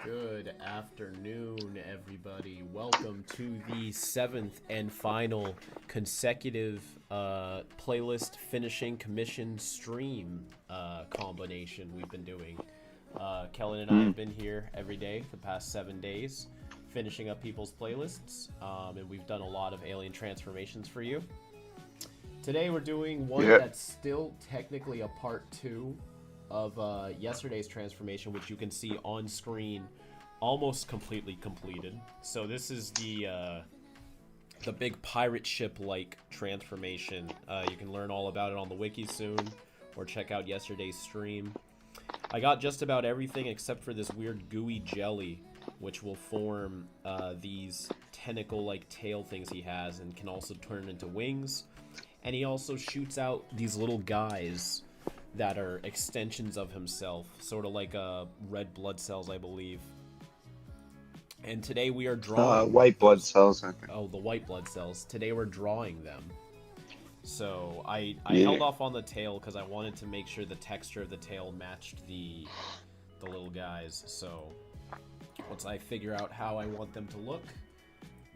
Good afternoon, everybody. Welcome to the seventh and final consecutive playlist finishing commission stream combination we've been doing. Kellen and I have been here every day for the past 7 days, finishing up people's playlists, and we've done a lot of alien transformations for you. Today we're doing one that's still technically a part 2 of yesterday's transformation, which you can see on screen, almost completely completed. So this is the big pirate ship-like transformation. You can learn all about it on the wiki soon, or check out yesterday's stream. I got just about everything except for this weird gooey jelly, which will form these tentacle-like tail things he has, and can also turn into wings. And he also shoots out these little guys that are extensions of himself, sort of like red blood cells, I believe. And today we are drawing white blood cells, I think. Oh, the white blood cells. Today we're drawing them. So I held off on the tail because I wanted to make sure the texture of the tail matched the little guys. So once I figure out how I want them to look,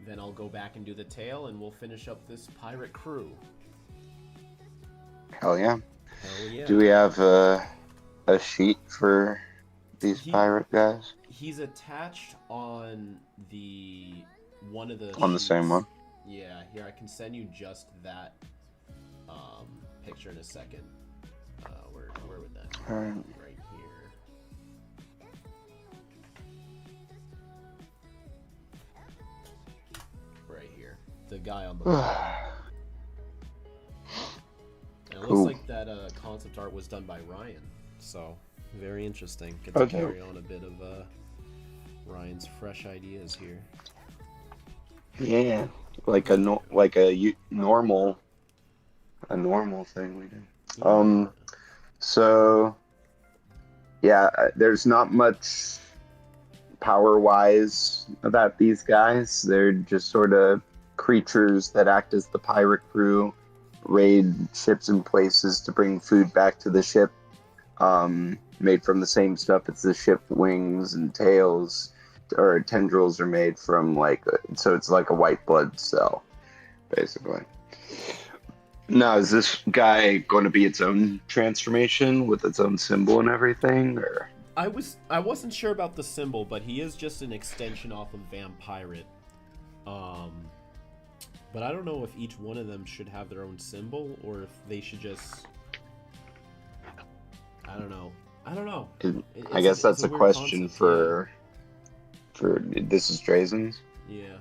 then I'll go back and do the tail, and we'll finish up this pirate crew. Hell yeah. Hell yeah. Do we have a sheet for these pirate guys? He's attached on one of the on sheets. The same one? Yeah, here, I can send you just that picture in a second. Where would that be? Alright. Right here. Right here. The guy on the bottom. And it looks like that concept art was done by Ryan, so very interesting. Get to carry on a bit of Ryan's fresh ideas here. Yeah, like a normal thing we did. Yeah. So yeah, there's not much power-wise about these guys. They're just sort of creatures that act as the pirate crew, raid ships and places to bring food back to the ship, made from the same stuff as the ship. Wings and tails or tendrils are made from, so it's like a white blood cell, basically. Now, is this guy going to be its own transformation with its own symbol and everything, or? I wasn't sure about the symbol, but he is just an extension off of Vampirate. But I don't know if each one of them should have their own symbol, or if they should just... I don't know. I guess that's a question for this is Drazen's. Yeah.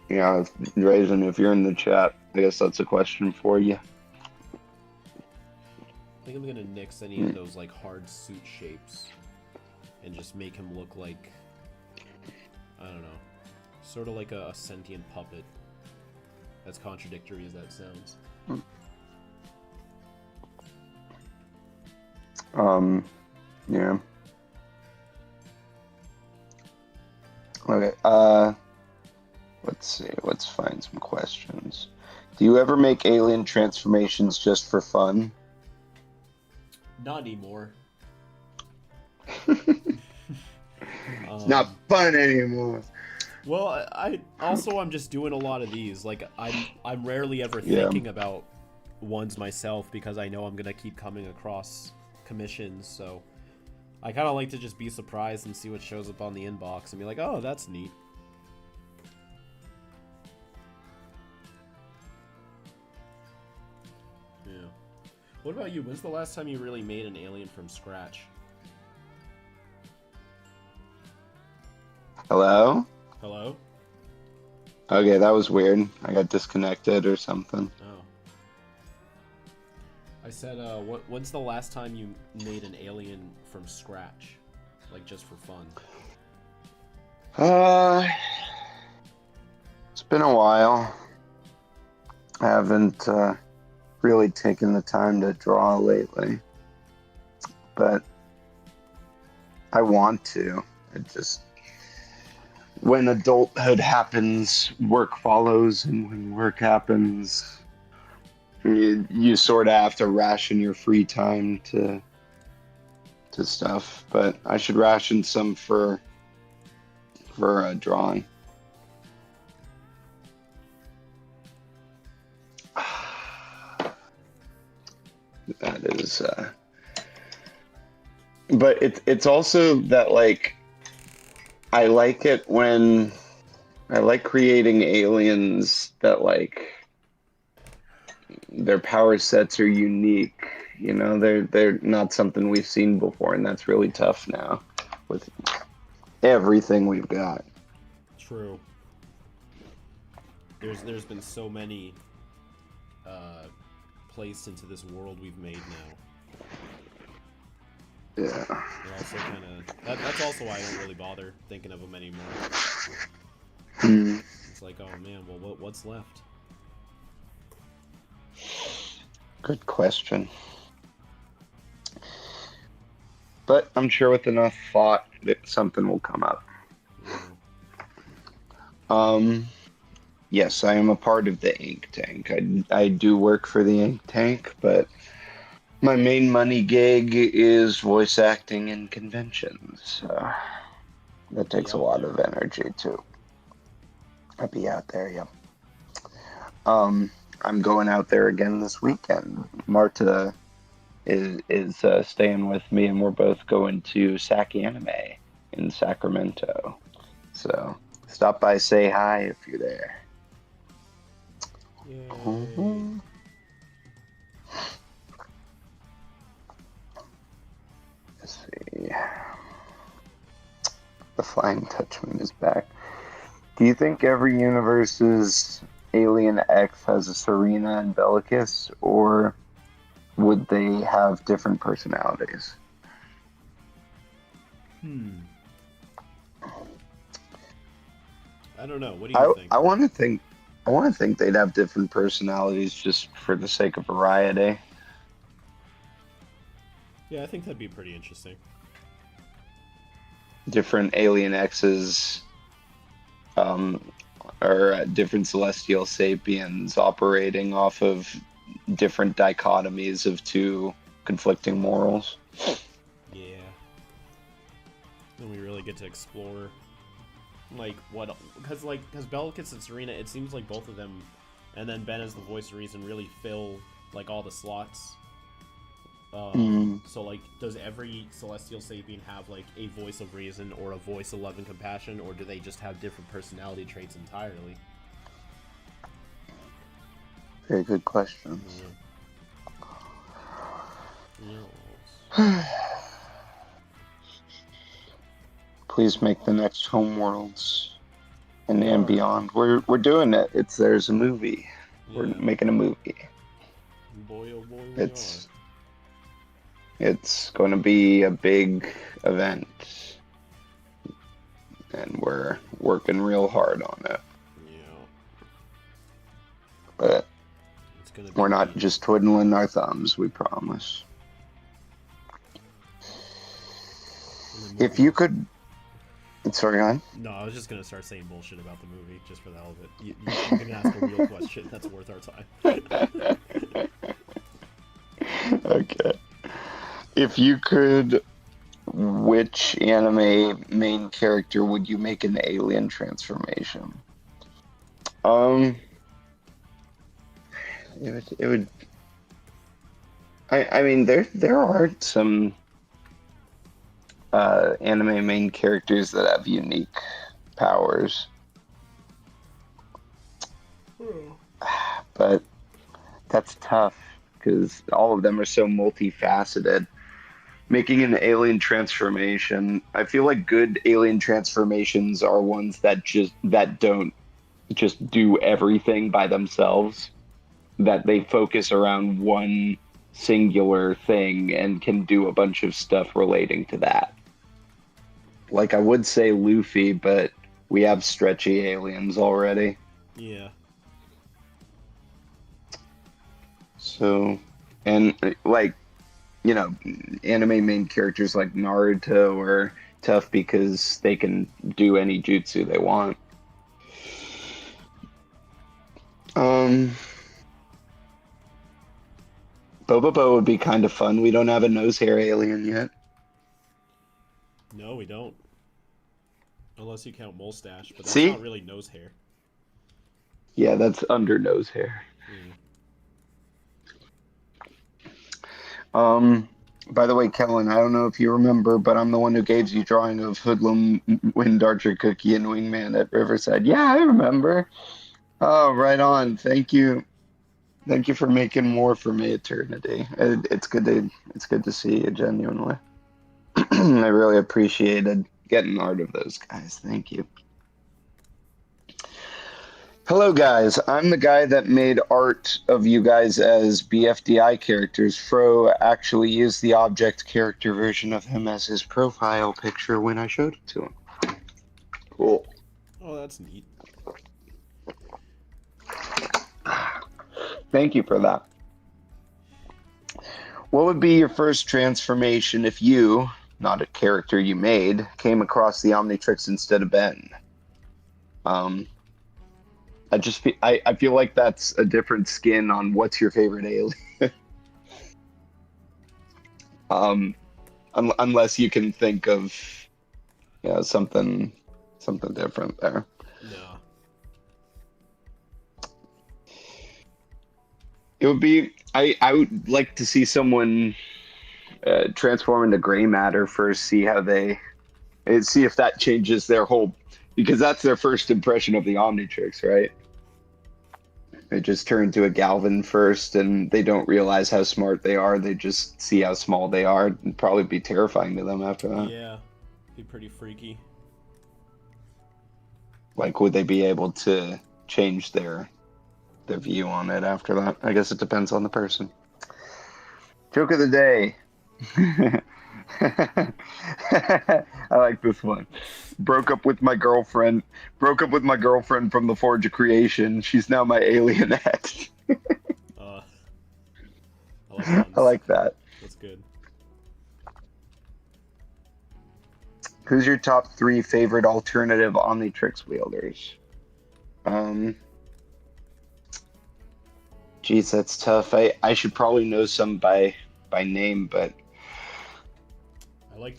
Yeah, Drazen, if you're in the chat, I guess that's a question for you. I think I'm gonna nix any of those hard suit shapes and just make him look like, I don't know, sort of like a sentient puppet. As contradictory as that sounds. Yeah. Okay, let's see, let's find some questions. Do you ever make alien transformations just for fun? Not anymore. It's not fun anymore. Well, I'm just doing a lot of these. I'm rarely ever thinking about ones myself because I know I'm gonna keep coming across commissions, so I kind of like to just be surprised and see what shows up on the inbox and be like, oh, that's neat. Yeah. What about you? When's the last time you really made an alien from scratch? Hello? Hello? Okay, that was weird. I got disconnected or something. Oh. I said, when's the last time you made an alien from scratch? Just for fun? It's been a while. I haven't really taken the time to draw lately. But I want to. It just... when adulthood happens, work follows, and when work happens, you sort of have to ration your free time to to stuff, but I should ration some for drawing. That is, but it's also that like I like it when I like creating aliens that like their power sets are unique. You know, they're not something we've seen before, and that's really tough now with everything we've got. True. There's been so many placed into this world we've made now. Yeah. It also kind of that's also why I don't really bother thinking of them anymore. Mm. It's like, oh man, well, what's left? Good question. But I'm sure with enough thought that something will come up. Yeah. Yes, I am a part of the ink tank. I do work for the ink tank, but my main money gig is voice acting and conventions. That takes a lot of energy too. I'll be out there, yeah. I'm going out there again this weekend. Marta is staying with me, and we're both going to SAC Anime in Sacramento. So stop by, say hi if you're there. Yay. Let's see. The Flying Dutchman is back. Do you think every universe's Alien X has a Serena and Bellicus, or would they have different personalities? I don't know. What do you think? I want to think they'd have different personalities just for the sake of variety. Yeah, I think that'd be pretty interesting. Different Alien X's, or different celestial sapiens operating off of different dichotomies of two conflicting morals. Yeah. Then we really get to explore, like, what, because Bellicus and Serena, it seems like both of them, and then Ben as the voice of reason, really fill, like, all the slots. So, like, does every celestial sapien have, like, a voice of reason or a voice of love and compassion, or do they just have different personality traits entirely? Very good question. Yeah. Please make the next Homeworlds and beyond. We're doing it. There's a movie. Yeah. We're making a movie. Boy, oh boy, It's going to be a big event, and we're working real hard on it. Yeah. But we're not just twiddling our thumbs, we promise. If you could... Sorry, go on. No, I was just going to start saying bullshit about the movie, just for the hell of it. You can ask a real question that's worth our time. Okay. If you could, which anime main character would you make an alien transformation? It would. I mean, there are some anime main characters that have unique powers, but that's tough because all of them are so multifaceted. Making an alien transformation, I feel like good alien transformations are ones that don't just do everything by themselves, that they focus around one singular thing and can do a bunch of stuff relating to that. Like, I would say Luffy, but we have stretchy aliens already. Yeah. So, and like, you know, anime main characters like Naruto are tough because they can do any jutsu they want. Bobobo would be kind of fun. We don't have a nose hair alien yet. No, we don't. Unless you count mustache, but that's See? not really nose hair. Yeah, that's under nose hair. Hmm. By the way, Kellen, I don't know if you remember, but I'm the one who gave you drawing of Hoodlum, Wind Archer Cookie, and Wingman at Riverside. Yeah, I remember. Oh, right on. Thank you. Thank you for making more for me, Eternity. It's good to see you genuinely. I really appreciated getting art of those guys. Thank you. Hello, guys. I'm the guy that made art of you guys as BFDI characters. Fro actually used the object character version of him as his profile picture when I showed it to him. Cool. Oh, that's neat. Thank you for that. What would be your first transformation if you, not a character you made, came across the Omnitrix instead of Ben? I feel like that's a different skin on what's your favorite alien. Unless you can think of something different there. No. It would be I would like to see someone transform into gray matter first, see if that changes their whole, because that's their first impression of the Omnitrix, right? They just turn into a Galvin first, and they don't realize how smart they are. They just see how small they are. It'd probably be terrifying to them after that. Yeah. Be pretty freaky. Like, would they be able to change their view on it after that? I guess it depends on the person. Joke of the day. I like this one. Broke up with my girlfriend from the Forge of Creation. She's now my alien ex. I like puns. I like that. That's good. Who's your top 3 favorite alternative Omnitrix wielders? Geez, that's tough. I should probably know some by name, but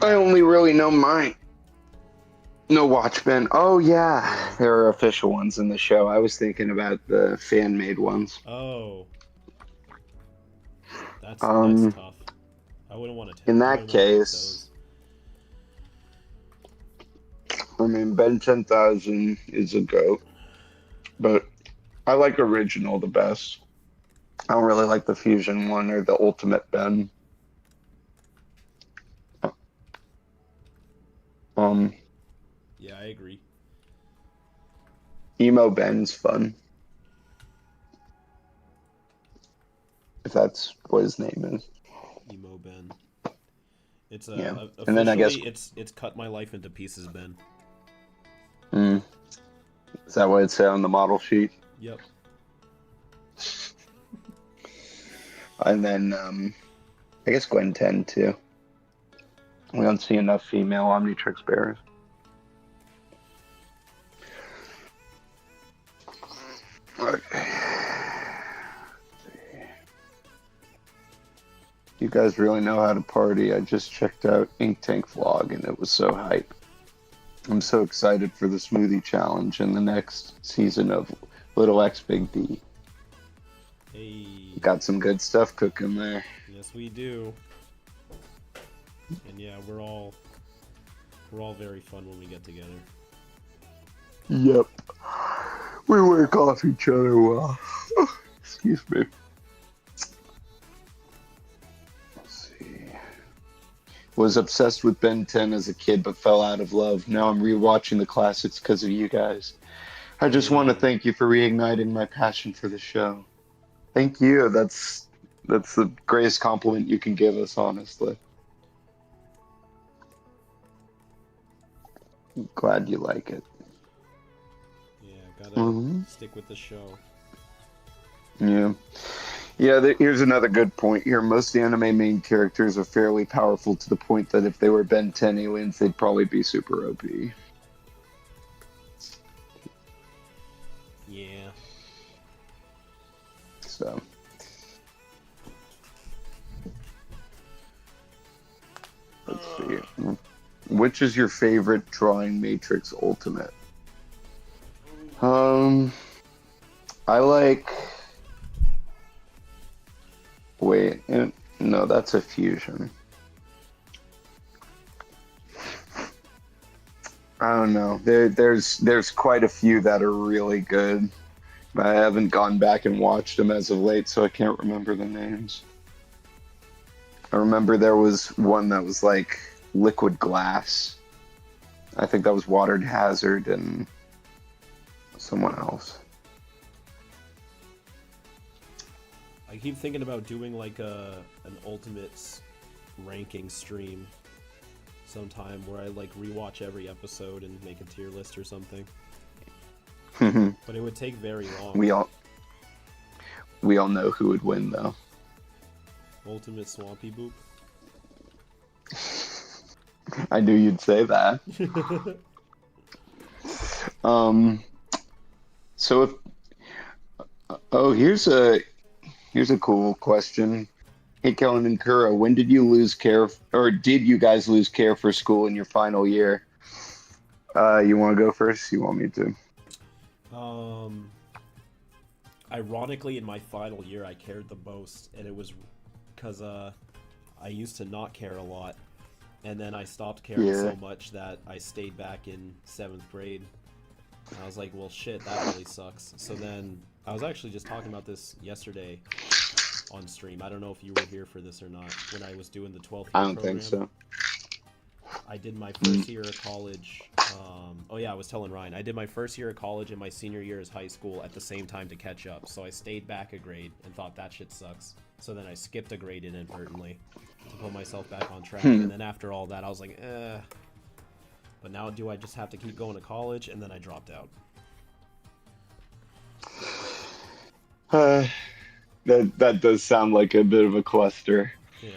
I only really know mine. No Watchmen. Oh yeah, there are official ones in the show. I was thinking about the fan-made ones. Oh. That's tough. I wouldn't want to. In that case, I mean, Ben 10,000 is a goat, but I like original the best. I don't really like the fusion one or the ultimate Ben. Yeah, I agree. Emo Ben's fun. If that's what his name is. Emo Ben. It's Yeah. officially, And then I guess it's cut my life into pieces, Ben. Is that what it said on the model sheet? Yep. And then I guess Gwen 10 too. We don't see enough female Omnitrix bearers. You guys really know how to party. I just checked out Ink Tank vlog and it was so hype. I'm so excited for the smoothie challenge and the next season of Little X Big D. Hey. Got some good stuff cooking there. Yes, we do. And yeah, we're all very fun when we get together. Yep. We work off each other well. Excuse me. Let's see. Was obsessed with Ben 10 as a kid, but fell out of love. Now I'm rewatching the classics because of you guys. I just want to thank you for reigniting my passion for the show. Thank you. That's the greatest compliment you can give us, honestly. I'm glad you like it. Yeah, gotta stick with the show. Yeah. Yeah, here's another good point here. Most anime main characters are fairly powerful to the point that if they were Ben 10 aliens, they'd probably be super OP. Yeah. So. Let's see. Which is your favorite Drawing Matrix Ultimate? I like. Wait, no, that's a fusion. I don't know. There's quite a few that are really good, but I haven't gone back and watched them as of late, so I can't remember the names. I remember there was one that was like liquid glass. I think that was Watered Hazard and someone else. I keep thinking about doing like an Ultimates ranking stream sometime where I like rewatch every episode and make a tier list or something. But it would take very long. We all know who would win though. Ultimate Swampy Boop. I knew you'd say that. So here's a cool question. Hey, Kellen and Kuro, when did you lose care, or did you guys lose care for school in your final year? You want to go first? You want me to? Ironically, in my final year, I cared the most, and it was because I used to not care a lot, and then I stopped caring so much that I stayed back in 7th grade. And I was like, well, shit, that really sucks. So then I was actually just talking about this yesterday on stream. I don't know if you were here for this or not. When I was doing the 12th year I don't program, think so. I did my first year of college. I was telling Ryan, I did my first year of college and my senior year as high school at the same time to catch up. So I stayed back a grade and thought that shit sucks. So then I skipped a grade inadvertently to put myself back on track. And then after all that, I was like, eh. But now do I just have to keep going to college? And then I dropped out. That does sound like a bit of a cluster. Yeah.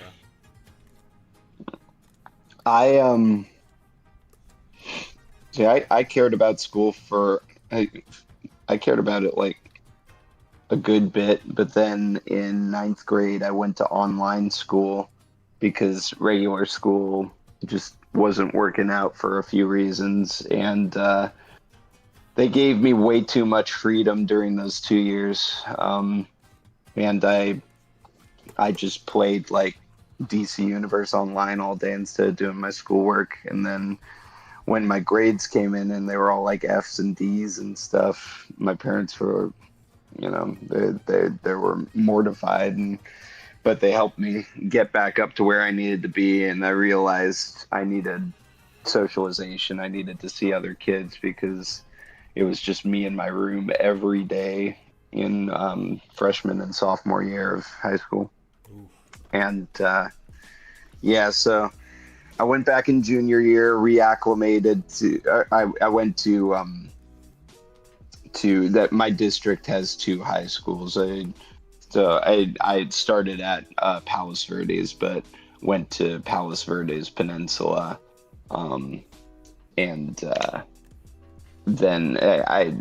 I cared about school I cared about it like a good bit, but then in 9th grade I went to online school because regular school just wasn't working out for a few reasons, and they gave me way too much freedom during those 2 years, and I just played like DC Universe Online all day instead of doing my schoolwork. And then when my grades came in and they were all like F's and D's and stuff, my parents were, they were mortified, but they helped me get back up to where I needed to be. And I realized I needed socialization. I needed to see other kids because it was just me in my room every day in freshman and sophomore year of high school. And so I went back in junior year, reacclimated to. I went to that. My district has 2 high schools. I started at Palos Verdes, but went to Palos Verdes Peninsula, and then I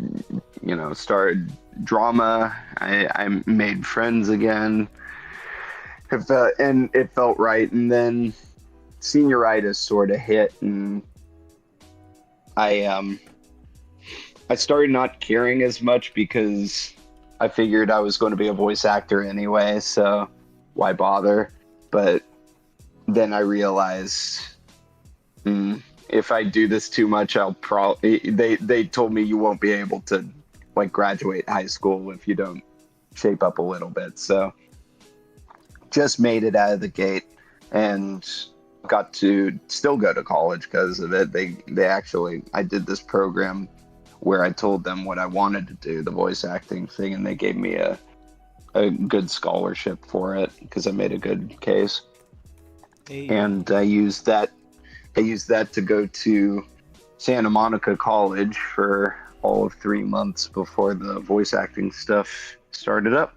started drama. I made friends again. And it felt right. And then senioritis sort of hit, and I started not caring as much because I figured I was going to be a voice actor anyway, so why bother? But then I realized if I do this too much, I'll probably they told me you won't be able to like graduate high school if you don't shape up a little bit. So just made it out of the gate and got to still go to college because of it. I did this program where I told them what I wanted to do, the voice acting thing, and they gave me a good scholarship for it because I made a good case. Hey. And I used that to go to Santa Monica College for all of 3 months before the voice acting stuff started up.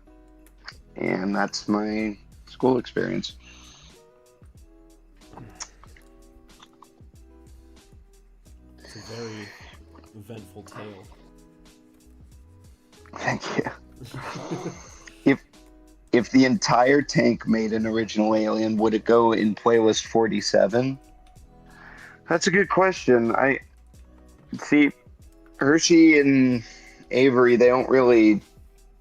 And that's my school experience. It's a very eventful tale. Thank you. If the entire tank made an original alien, would it go in playlist 47? That's a good question. I see Hershey and Avery, they don't really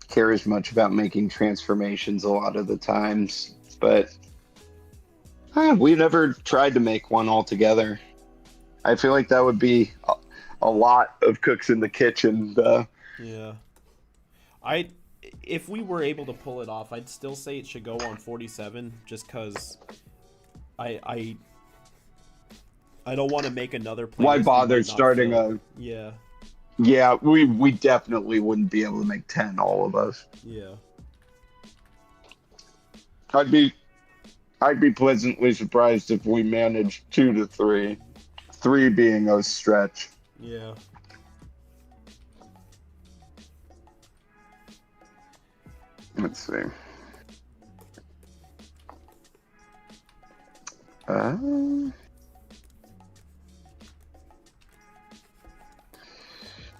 care as much about making transformations a lot of the times, but we never tried to make one altogether. I feel like that would be a lot of cooks in the kitchen. Yeah. I if we were able to pull it off, I'd still say it should go on 47 just cuz I I don't want to make another Why playlist we bother might not starting fill. a? Yeah. Yeah, we definitely wouldn't be able to make 10, all of us. Yeah. I'd be I'd be pleasantly surprised if we managed 2 to 3. 3 being a stretch. Yeah. Let's see.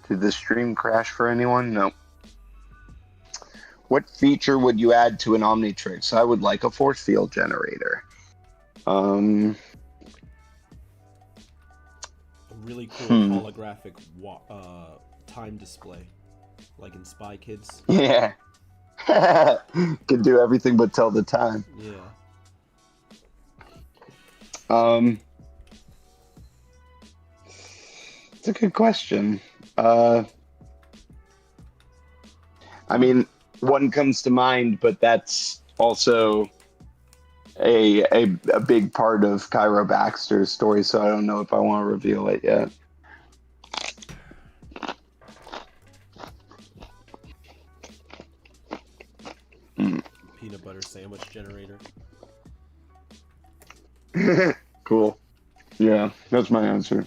Did the stream crash for anyone? No. What feature would you add to an Omnitrix? I would like a force field generator. A really cool holographic time display like in Spy Kids. Yeah. Could do everything but tell the time. Yeah. It's a good question. I mean, one comes to mind, but that's also a big part of Cairo Baxter's story, so I don't know if I want to reveal it yet. Peanut butter sandwich generator. Cool. Yeah, that's my answer.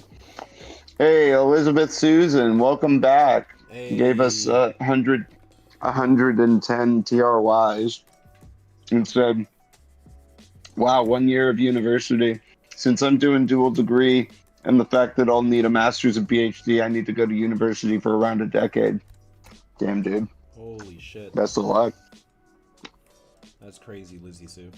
Hey, Elizabeth Susan, welcome back. Hey. You gave us 110 TRYs and said, wow, 1 year of university. Since I'm doing dual degree and the fact that I'll need a master's and PhD, I need to go to university for around a decade. Damn, dude. Holy shit. Best of luck. That's crazy, Lizzie Sue.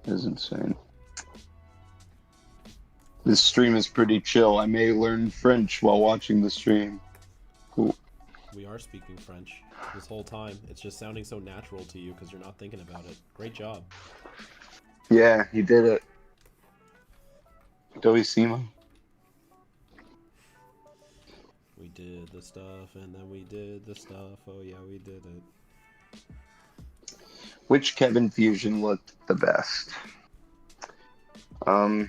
Is insane. This stream is pretty chill. I may learn French while watching the stream. Cool. We are speaking French this whole time. It's just sounding so natural to you because you're not thinking about it. Great job. Yeah, he did it. Doissimo. We did the stuff and then we did the stuff. Oh yeah, we did it. Which Kevin fusion looked the best? The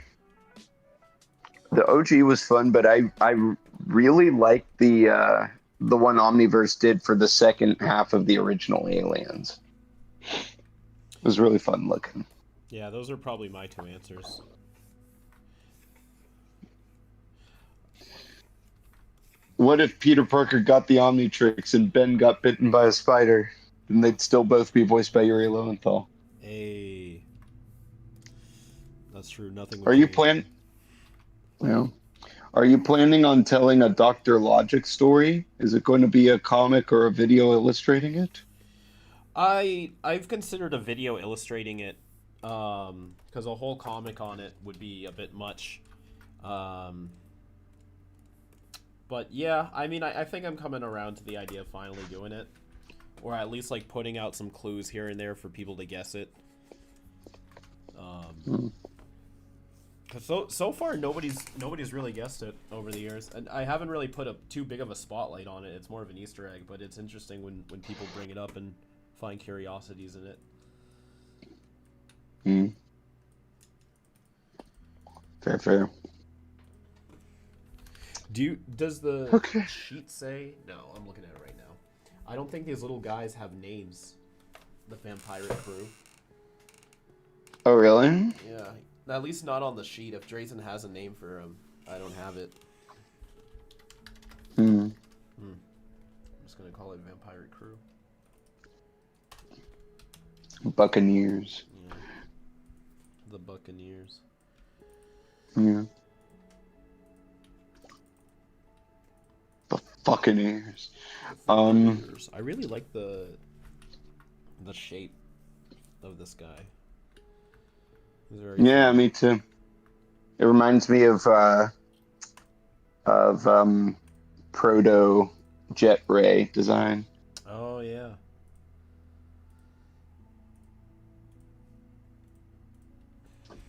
OG was fun, but I really liked the one Omniverse did for the second half of the original Aliens. It was really fun looking. Yeah, those are probably my two answers. What if Peter Parker got the Omnitrix and Ben got bitten by a spider? Then they'd still both be voiced by Yuri Lowenthal. Hey. That's true. Nothing would Are you change. Are you planning on telling a Dr. Logic story? Is it going to be a comic or a video illustrating it? I've considered a video illustrating it, because a whole comic on it would be a bit much. But yeah, I mean, I think I'm coming around to the idea of finally doing it. Or at least, like, putting out some clues here and there for people to guess it. Cause so far, nobody's really guessed it over the years. And I haven't really put too big of a spotlight on it. It's more of an Easter egg, but it's interesting when people bring it up and find curiosities in it. Fair. Does the sheet say? No, I'm looking at it right now. I don't think these little guys have names. The Vampire Crew. Oh, really? Yeah, at least not on the sheet. If Drazen has a name for him, I don't have it. I'm just gonna call it Vampire Crew. Buccaneers. Yeah. The Buccaneers. Yeah. The Buccaneers. I really like the shape of this guy. He's very Yeah, fun. me too. It reminds me of proto jet ray design. Oh yeah.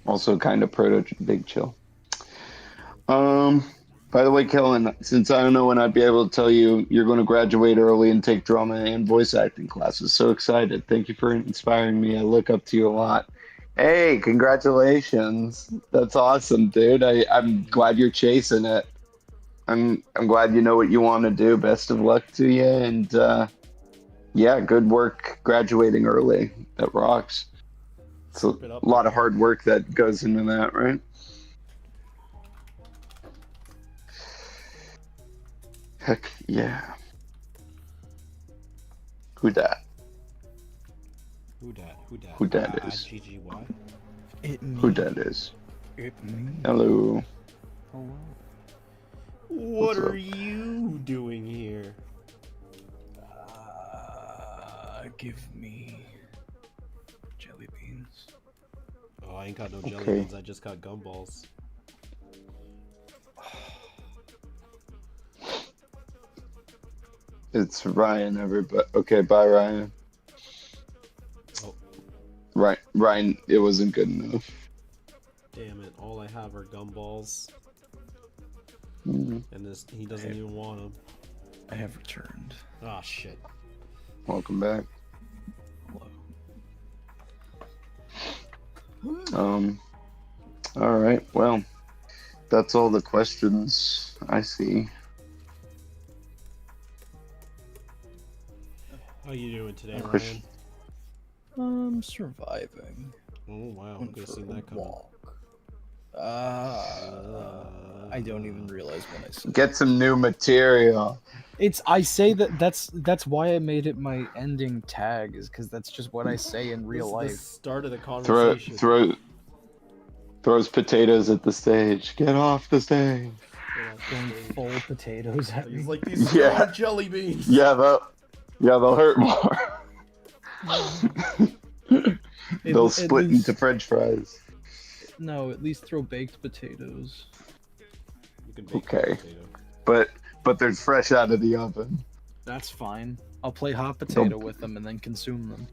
Also kind of proto big chill. By the way, Kellen, since I don't know when I'd be able to tell you you're going to graduate early and take drama and voice acting classes. So excited. Thank you for inspiring me. I look up to you a lot. Hey, congratulations. That's awesome, dude. I'm glad you're chasing it. I'm glad you know what you want to do. Best of luck to you, and yeah, good work graduating early. That rocks. It's a Keep it up, lot of man. hard work that goes into that, right? Heck yeah. Who dat? Who dat? Who dat? Who dat is? GGY? It Who me. dat is? It me. Hello. Hello. What What's are up? you doing here? Give me jelly beans. Oh, I ain't got no jelly Okay. beans. I just got gumballs. It's Ryan, everybody. Okay, bye, Ryan. Oh, Right, Ryan, it wasn't good enough. damn it. All I have are gumballs. Mhm. And this, he doesn't even want them. I have returned. Ah, shit. Welcome back. Hello. All right. Well, that's all the questions I see. How you doing today, Question- Ryan? I'm surviving. Oh, wow. Went Could have for seen a that coming. walk. I don't even realize when I said Get some new material. I say that's why I made it my ending tag, is because that's just what I say in real This is life. the start of the conversation. Throws potatoes at the stage. Get off the stage. Get off the Throwing stage. full potatoes at me. He's like, these Yeah. smell like jelly beans. Yeah, they'll hurt more. They'll split into French fries. No, at least throw baked potatoes. You can bake Okay. a potato. But they're fresh out of the oven. That's fine. I'll play hot potato with them and then consume them.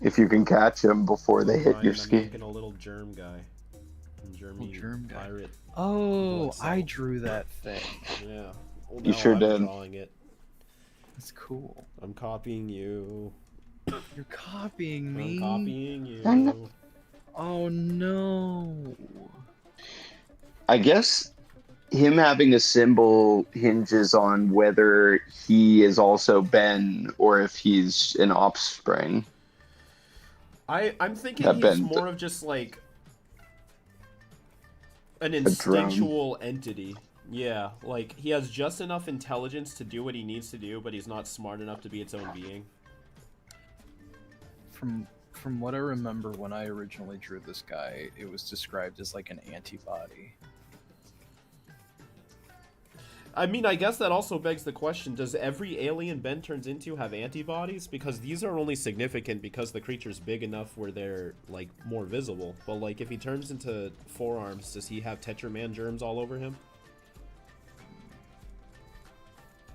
If you can catch them before they hit Ryan, your I'm ski. making a little germ guy. Germy germ guy. pirate. Oh, blood cell. I drew that thing. Yeah. Well, You no, sure I'm did. drawing it. That's cool. I'm copying you. You're copying me. I'm copying you. Oh no. I guess him having a symbol hinges on whether he is also Ben or if he's an offspring. I'm thinking That he's Ben- more of just like an drone. instinctual entity. Yeah, like he has just enough intelligence to do what he needs to do, but he's not smart enough to be its own being. From what I remember when I originally drew this guy, it was described as like an antibody. I mean, I guess that also begs the question, does every alien Ben turns into have antibodies? Because these are only significant because the creature's big enough where they're, like, more visible. But, like, if he turns into forearms, does he have Tetraman germs all over him?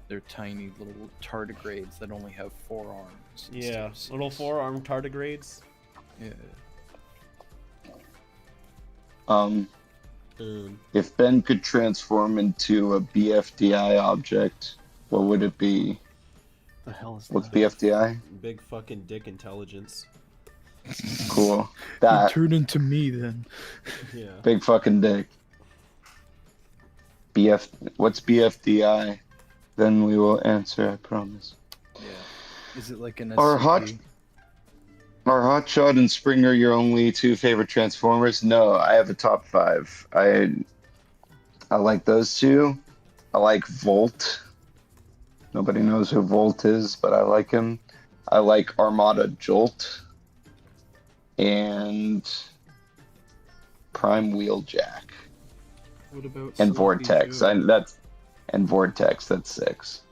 They're tiny little tardigrades that only have 4 arms. Yeah, instead of little 6. forearm tardigrades. Yeah. If Ben could transform into a BFDI object, what would it be? The hell is What's that? BFDI? Big fucking dick intelligence. Cool. You That turn into me then. Yeah. big fucking dick. What's BFDI? Then we will answer, I promise. Yeah. Is it like an Are SCP? Are Hotshot and Springer your only 2 favorite Transformers? No, I have a top 5. I like those 2. I like Volt. Nobody knows who Volt is, but I like him. I like Armada Jolt. And Prime Wheeljack. What about And Sloppy Vortex. Joe? And Vortex, that's 6.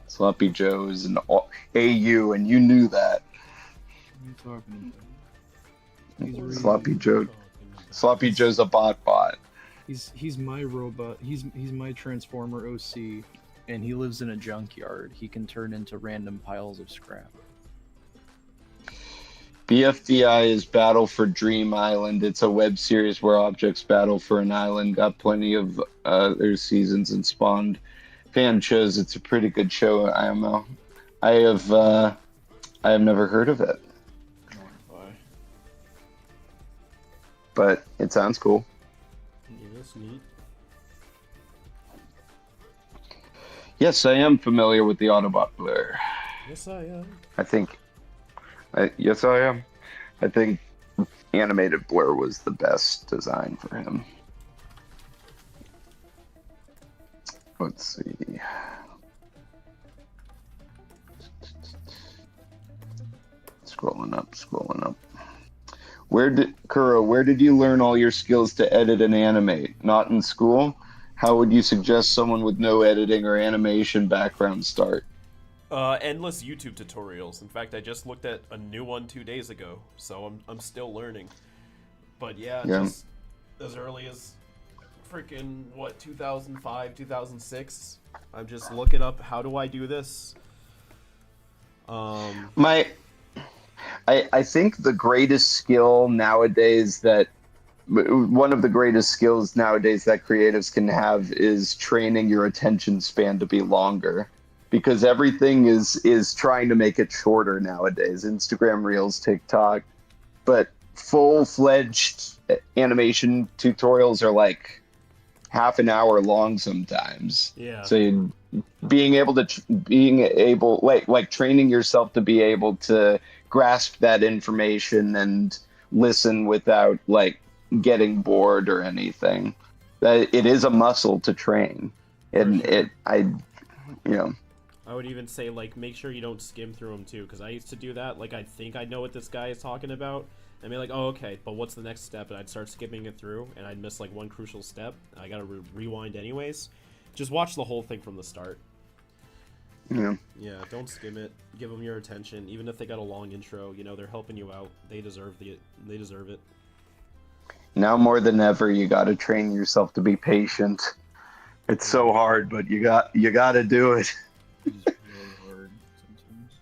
Sloppy Joe is an AU, and you knew that. What are you talking about? He's Sloppy really, Joe. Sloppy Joe's a bot. he's my robot. He's my Transformer OC, and he lives in a junkyard. He can turn into random piles of scrap. BFDI is Battle for Dream Island. It's a web series where objects battle for an island. Got plenty of other seasons and spawned fan shows. It's a pretty good show, IMO. I have never heard of it, but it sounds cool. Yeah, that's neat. Yes, I am familiar with the Autobot Blur. Yes, I am. I think. Yes, I am. I think animated Blur was the best design for him. Let's see. Scrolling up. Kuro, where did you learn all your skills to edit and animate? Not in school? How would you suggest someone with no editing or animation background start? Endless YouTube tutorials. In fact, I just looked at a new one 2 days ago, so I'm still learning. But yeah, just as early as freaking 2005, 2006, I'm just looking up how do I do this. I think the greatest skill nowadays one of the greatest skills nowadays that creatives can have is training your attention span to be longer, because everything is trying to make it shorter nowadays. Instagram Reels, TikTok, but full-fledged animation tutorials are like half an hour long sometimes. Yeah. So being able training yourself to be able to grasp that information and listen without like getting bored or anything. That it is a muscle to train. And sure. I would even say, like, make sure you don't skim through them too, because I used to do that. Like, I think I know what this guy is talking about, and be like, oh, okay, but what's the next step? And I'd start skipping it through, and I'd miss like one crucial step. I gotta rewind anyways. Just watch the whole thing from the start. Yeah, don't skim it. Give them your attention, even if they got a long intro. You know, they're helping you out. They deserve it. now more than ever, you got to train yourself to be patient. It's so hard, but you got to do it. It is really hard sometimes.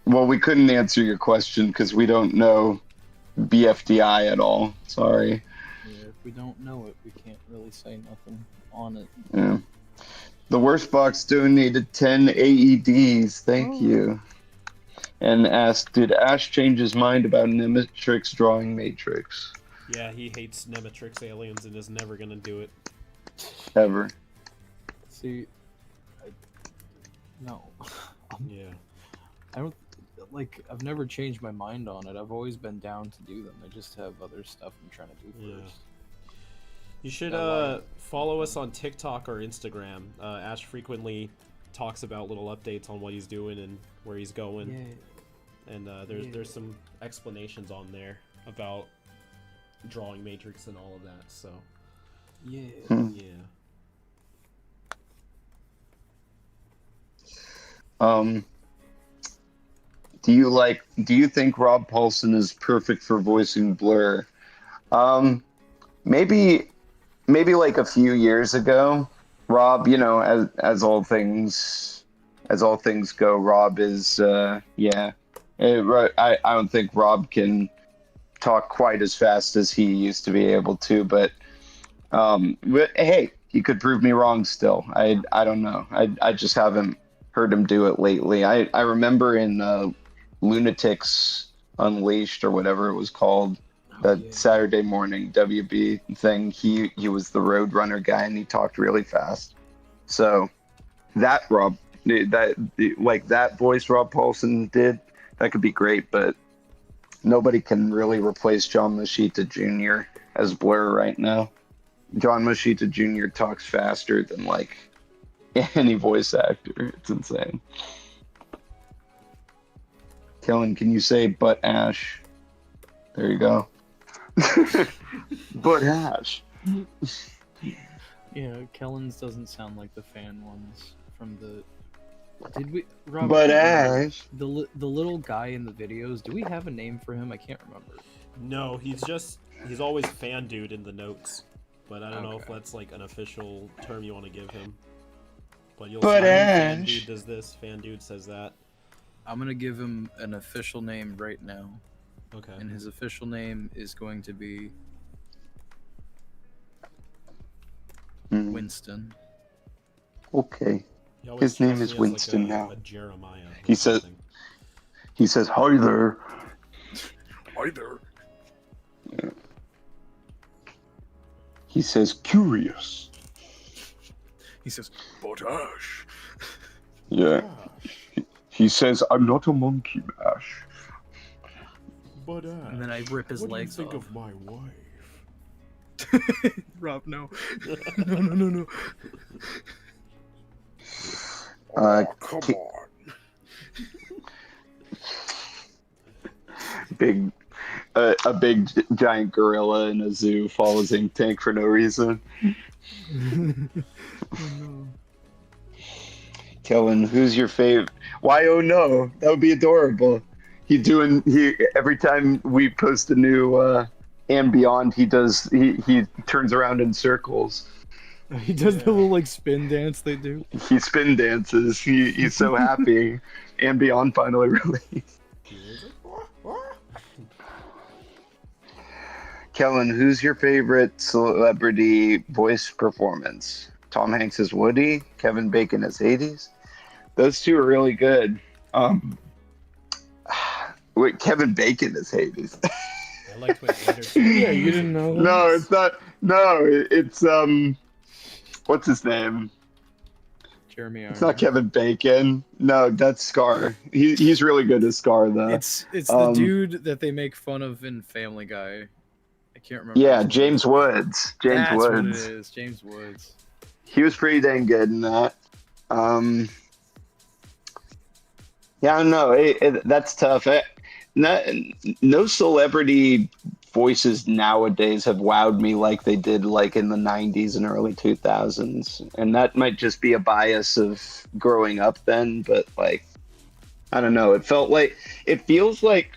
Well, we couldn't answer your question because we don't know BFDI at all. Sorry. Yeah, if we don't know it, we can't really say nothing on it. Yeah. The worst box donated 10 AEDs. Thank you. And asked, did Ash change his mind about Nematrix drawing Matrix? Yeah, he hates Nematrix aliens and is never gonna do it. Ever. See, no. Yeah. I don't, like, I've never changed my mind on it. I've always been down to do them. I just have other stuff I'm trying to do first. You should follow us on TikTok or Instagram. Ash frequently talks about little updates on what he's doing and where he's going. Yeah. And there's some explanations on there about drawing Matrix and all of that. So Yeah. Do you think Rob Paulson is perfect for voicing Blur? Maybe like a few years ago, Rob, you know, as all things go, Rob is I don't think Rob can talk quite as fast as he used to be able to, but hey, he could prove me wrong still. I don't know. I just haven't heard him do it lately. I remember in Lunatics Unleashed or whatever it was called, that Saturday morning WB thing, he was the Roadrunner guy and he talked really fast. So that voice Rob Paulson did, that could be great, but nobody can really replace John Moschitta Jr. as Blur right now. John Moschitta Jr. talks faster than like any voice actor. It's insane. Kellen, can you say "but Ash"? There you go. But Ash. Yeah, Kellen's doesn't sound like the fan ones from the. Did we? Rob, But I can't remember. Ash. The little guy in the videos. Do we have a name for him? I can't remember. No, he's always fan dude in the notes, but I don't know if Okay. that's like an official term you want to give him. But you'll But see fan Ash. dude does this, fan dude says that. I'm gonna give him an official name right now, Okay. and his official name is going to be Mm, Winston. okay. He always His name struck is me as Winston like now. a Jeremiah. or He says- something. He says, "Hi there." Hi there. He says, "Curious." He says, "But Ash." Yeah. He says, "I'm not a monkey, Ash." But And then I rip his legs off. of my wife? Rob, no. No. Come Ki- on. Big, a big giant gorilla in a zoo follows Ink Tank for no reason. Oh, no. Kellen, who's your favorite? Why? Oh no, that would be adorable. He every time we post a new and beyond, he turns around in circles. He does Yeah. the little like spin dance they do. He spin dances. He's so happy. And beyond finally released. Kellen, who's your favorite celebrity voice performance? Tom Hanks as Woody, Kevin Bacon as Hades. Those two are really good. Wait, Kevin Bacon as Hades. I liked when Anderson. Yeah, you didn't know. No, it's not. No, it's what's his name? Jeremy It's Irons. not Kevin Bacon. No, that's Scar. He's really good as Scar though. It's the dude that they make fun of in Family Guy. I can't remember. Yeah, his name. James Woods. James That's what it Woods. is. James Woods. He was pretty dang good in that. Yeah, I don't know. That's tough. No celebrity voices nowadays have wowed me like they did like in the 90s and early 2000s. And that might just be a bias of growing up then, but like, I don't know. It feels like,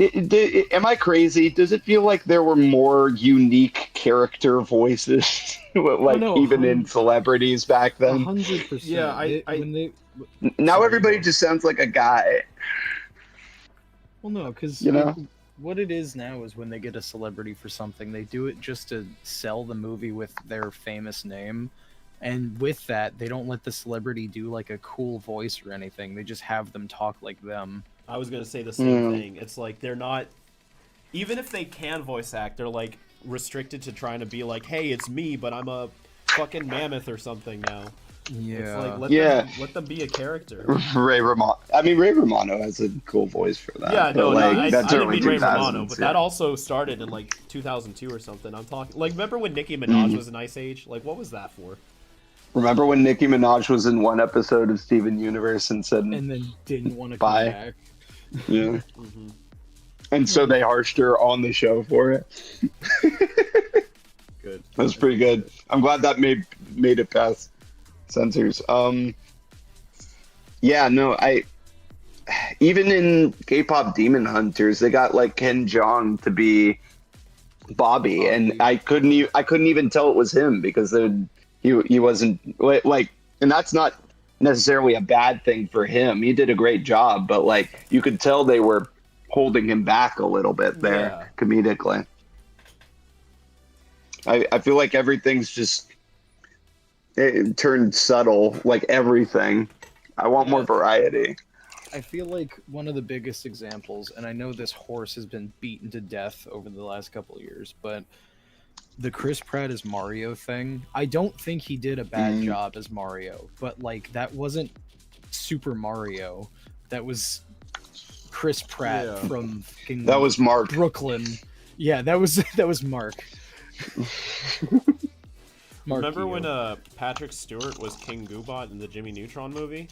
am I crazy? Does it feel like there were more unique character voices, like no, even in celebrities back then? 100%. Yeah, when they. Now Sorry, everybody go. just sounds like a guy. Well, no, because You know? what it is now is when they get a celebrity for something, they do it just to sell the movie with their famous name. And with that, they don't let the celebrity do like a cool voice or anything. They just have them talk like them. I was gonna say the same Mm. thing. It's like they're not, even if they can voice act, they're like restricted to trying to be like, hey, it's me, but I'm a fucking mammoth or something now. It's like let them be a character. Ray Romano. I mean, Ray Romano has a cool voice for that. Yeah, but, no, like, I that's didn't early mean Ray 2000s, Romano, but yeah. that also started in like 2002 or something. I'm talking like, remember when Nicki Minaj was in Ice Age? Like, what was that for? Remember when Nicki Minaj was in one episode of Steven Universe and said, And then didn't want to come Bye. back. yeah. Mm-hmm. And so they harshed her on the show for it. Good. That was pretty good. I'm glad that made it past censors. Yeah, no, even in K-pop Demon Hunters, they got like Ken Jeong to be Bobby, and I couldn't even tell it was him because he wasn't like, and that's not necessarily a bad thing for him. He did a great job, but like you could tell they were holding him back a little bit there comedically. I feel like everything's just it turned subtle, like everything. I want more variety. I feel like one of the biggest examples, and I know this horse has been beaten to death over the last couple of years, but the Chris Pratt as Mario thing, I don't think he did a bad job as Mario, but like that wasn't Super Mario. That was Chris Pratt from fucking That was Mark. Brooklyn. Yeah, that was Mark. Remember when Patrick Stewart was King Goobot in the Jimmy Neutron movie?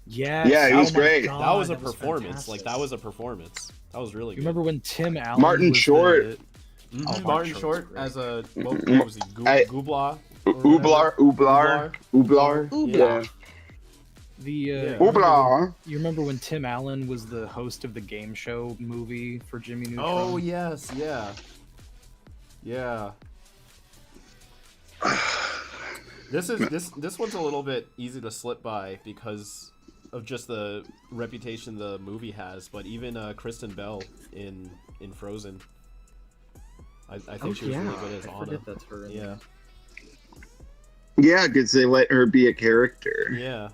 Yes. Yeah, he was my great. God, That was a that performance. fantastic. Like that was a performance. That was really You good. remember when Tim Allen Martin was Short. Martin Martin Short Short's great. as a what was he? Goobla? Ublar. Oobla. Yeah. Remember you remember when Tim Allen was the host of the game show movie for Jimmy Neutron? Oh yes, yeah. This one's a little bit easy to slip by because of just the reputation the movie has, but even Kristen Bell in Frozen, I think she was really good as I Anna. forget that's her. Yeah, because they let her be a character. Yeah.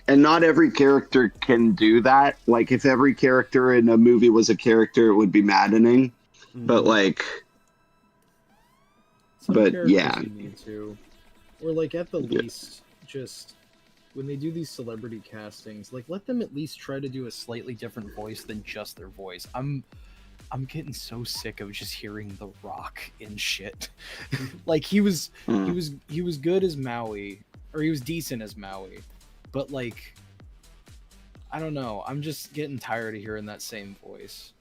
And not every character can do that. Like, if every character in a movie was a character, it would be maddening. But, like... Some but, characters yeah. you need to. Or, like, at the least, just... When they do these celebrity castings, like, let them at least try to do a slightly different voice than just their voice. I'm getting so sick of just hearing The Rock in shit. Like, he was good as Maui, or he was decent as Maui. But, like, I don't know. I'm just getting tired of hearing that same voice.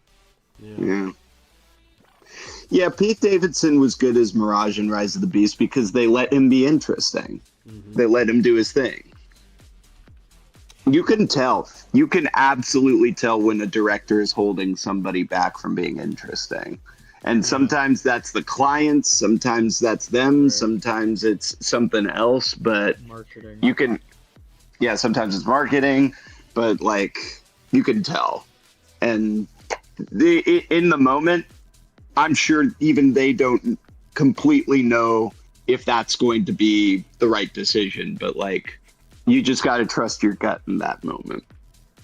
Yeah, Pete Davidson was good as Mirage in Rise of the Beast because they let him be interesting. They let him do his thing. You can tell. You can absolutely tell when a director is holding somebody back from being interesting. And sometimes that's the clients, sometimes that's them, sometimes it's something else, but Marketing. you can... Yeah, sometimes it's marketing, but, like, you can tell. And in the moment, I'm sure even they don't completely know if that's going to be the right decision. But, like, you just got to trust your gut in that moment.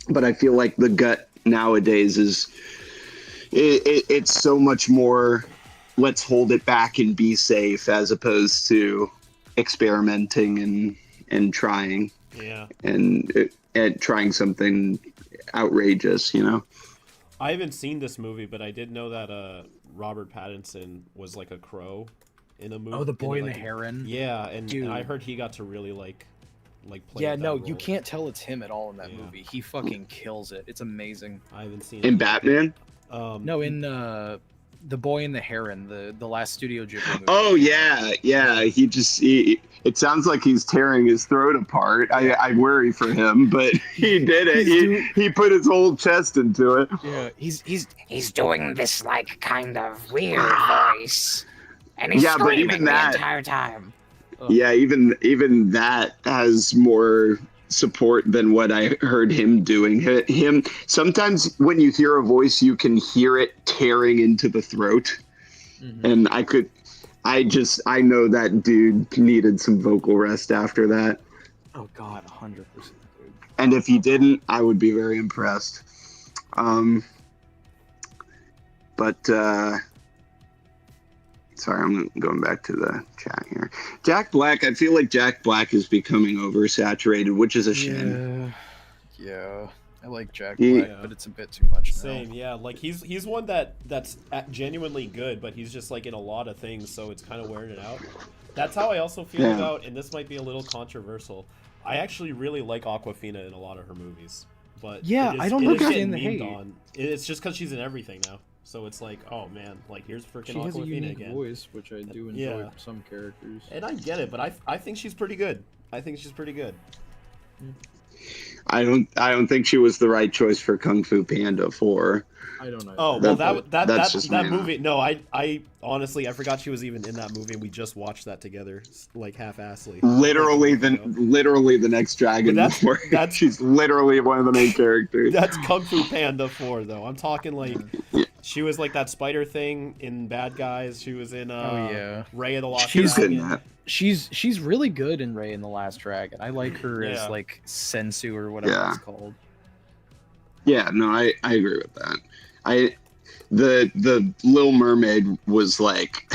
But I feel like the gut nowadays is... It's so much more, let's hold it back and be safe, as opposed to experimenting and trying. Yeah. And trying something outrageous, you know? I haven't seen this movie, but I did know that Robert Pattinson was like a crow in a movie. Oh, the boy and like, the heron? Yeah, and Dude. I heard he got to really like play Yeah, that no, role. you can't tell it's him at all in that movie. He fucking kills it. It's amazing. I haven't seen In it. Batman? No, in The Boy and the Heron, the last Studio Ghibli movie. Oh, yeah. It sounds like he's tearing his throat apart. I worry for him, but he did it. He put his whole chest into it. Yeah, He's doing this like kind of weird voice, and he's Yeah, but screaming even the that- entire time. Yeah, even that has more support than what I heard him doing. Him sometimes when you hear a voice, you can hear it tearing into the throat, and I know that dude needed some vocal rest after that. Oh God, 100%, dude. And if he didn't, I would be very impressed. Sorry, I'm going back to the chat here. Jack Black, I feel like Jack Black is becoming oversaturated, which is a shame. Yeah. I like Jack He- Black, but it's a bit too much now. Same, yeah. Like he's one that's genuinely good, but he's just like in a lot of things, so it's kind of wearing it out. That's how I also feel Yeah. about, and this might be a little controversial. I actually really like Awkwafina in a lot of her movies, but Yeah, I don't it is understand getting the memed hate. on. It's just because she's in everything now, so it's like, oh man, like here's freaking She has a Awkwafina unique again. voice, which I do enjoy Yeah. for some characters. And I get it, but I think she's pretty good. I think she's pretty good. I don't think she was the right choice for Kung Fu Panda 4. I don't know. Oh well, That's just that me. movie. No, I honestly I forgot she was even in that movie, and we just watched that together, like half-assly. Literally the next Dragon But Ball. that's- She's literally one of the main characters. That's Kung Fu Panda 4, though. I'm talking like she was like that spider thing in Bad Guys. She was in Ray of the Lost She's good in Dragon. that. She's really good in Ray and the Last Dragon. I like her Yeah. as like Sensu or whatever Yeah. it's called. Yeah, no, I agree with that. The Little Mermaid was like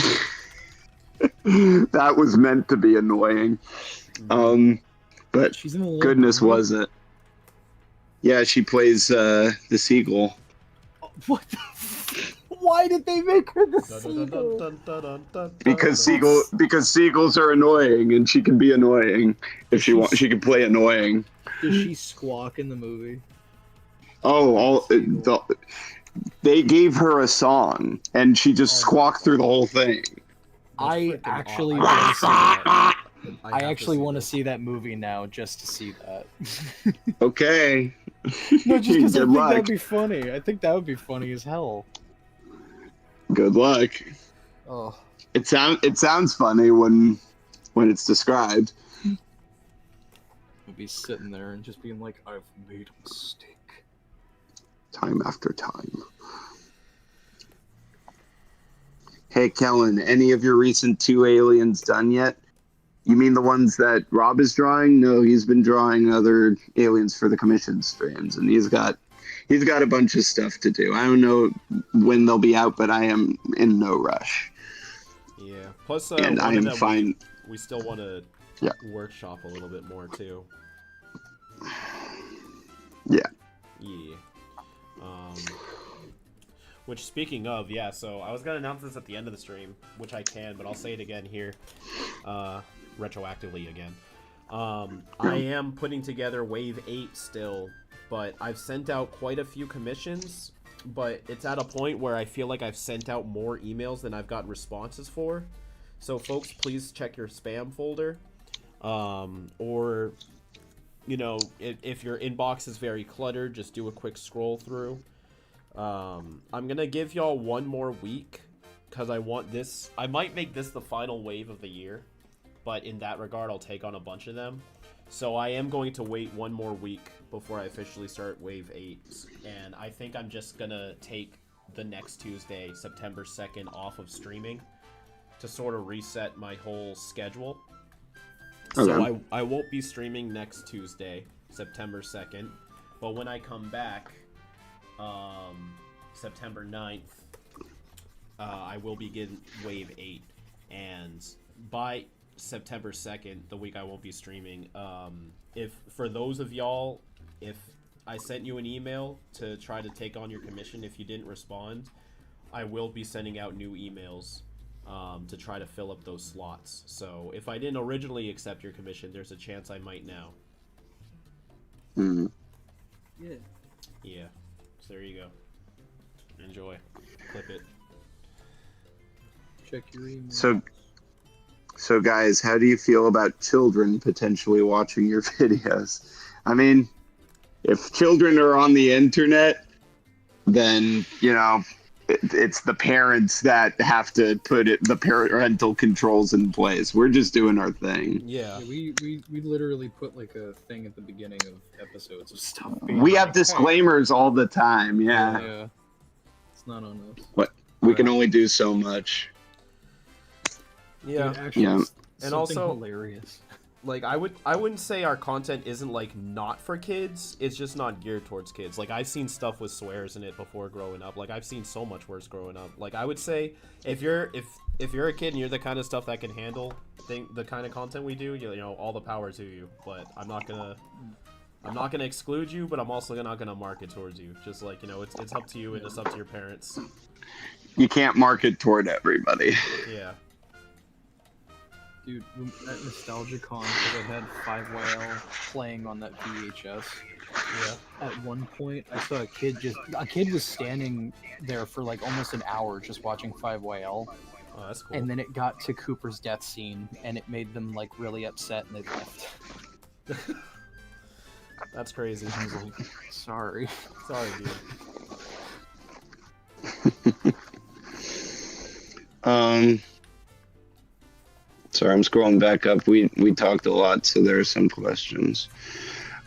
that was meant to be annoying. But She's in the Little goodness Mermaid? was it. Yeah, she plays the seagull. What the Why did they make her the Dun, seagull? dun, dun, dun, dun, Because dun. seagulls are annoying, and she can be annoying if she wants. She can play annoying. Does she squawk in the movie? Oh, they gave her a song, and she just squawked through the whole thing. I actually want to see that movie now just to see that. Okay. No, just because I Good think luck. that'd be funny. I think that would be funny as hell. Good luck. Oh, It sounds funny when it's described. I'd be sitting there and just being like, "I've made a mistake." Time after time. Hey, Kellen, any of your recent 2 aliens done yet? You mean the ones that Rob is drawing? No, he's been drawing other aliens for the commission streams, and he's got a bunch of stuff to do. I don't know when they'll be out, but I am in no rush. Yeah. Plus, And I one of am them fine. we still want to Yeah. workshop a little bit more too. Yeah. Yeah. Which, speaking of, yeah, so I was gonna announce this at the end of the stream, which I can, but I'll say it again here, retroactively again. I am putting together Wave 8 still, but I've sent out quite a few commissions, but it's at a point where I feel like I've sent out more emails than I've got responses for. So, folks, please check your spam folder, or, you know, if your inbox is very cluttered, just do a quick scroll through. I'm gonna give y'all one more week, because I want this. I might make this the final wave of the year, but in that regard, I'll take on a bunch of them. So I am going to wait one more week before I officially start Wave 8, and I think I'm just gonna take the next Tuesday, September 2nd, off of streaming to sort of reset my whole schedule. Okay. So I won't be streaming next Tuesday, September 2nd, but when I come back, September 9th, I will begin Wave 8, and by September 2nd, the week I won't be streaming, if for those of y'all, if I sent you an email to try to take on your commission, if you didn't respond, I will be sending out new emails to try to fill up those slots. So if I didn't originally accept your commission, there's a chance I might now. Mm. Yeah. So there you go. Enjoy. Clip it. Check your email. So guys, how do you feel about children potentially watching your videos? I mean, if children are on the internet, then, you know, it's the parents that have to put the parental controls in place. We're just doing our thing. Yeah. We literally put like a thing at the beginning of episodes of stuff. We have disclaimers all the time. Yeah. Yeah. It's not on us. What we can only do so much. Yeah. Dude, actually, Yeah. And also, hilarious. like, I wouldn't say our content isn't, like, not for kids. It's just not geared towards kids. Like, I've seen stuff with swears in it before growing up. Like, I've seen so much worse growing up. Like, I would say if you're a kid and you're the kind of stuff that can handle the kind of content we do, you know, all the power to you. But I'm not gonna exclude you, but I'm also not gonna market towards you. Just like, you know, it's up to you and it's up to your parents. You can't market toward everybody. Yeah. Dude, at Nostalgia Con, because I had 5YL playing on that VHS. Yeah. At one point, I saw a kid was standing there for like almost an hour just watching 5YL. Oh, that's cool. And then it got to Cooper's death scene, and it made them like really upset, and they left. That's crazy. I was like, sorry. Sorry, dude. Sorry, I'm scrolling back up. We talked a lot, so there are some questions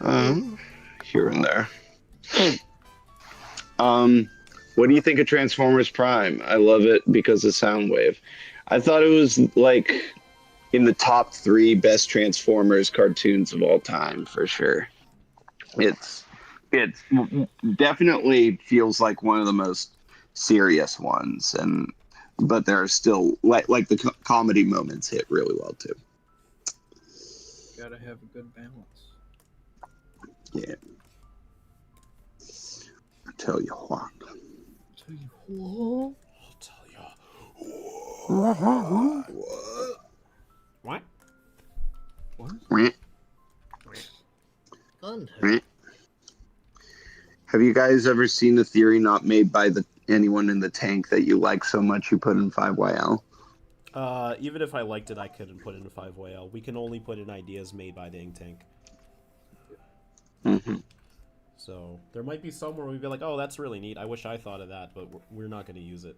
here and there. What do you think of Transformers Prime? I love it because of Soundwave. I thought it was like in the top 3 best Transformers cartoons of all time for sure. It's definitely feels like one of the most serious ones, but there are still like the comedy moments hit really well too. Gotta have a good balance. Yeah. I tell you what. I'll tell ya. What? What? Meh. Thunder. Meh. Have you guys ever seen a theory not made by anyone in the tank that you like so much you put in 5YL? Even if I liked it, I couldn't put in a 5YL. We can only put in ideas made by the ink tank. Mm-hmm. So there might be some where we'd be like, "Oh, that's really neat. I wish I thought of that," but we're not going to use it.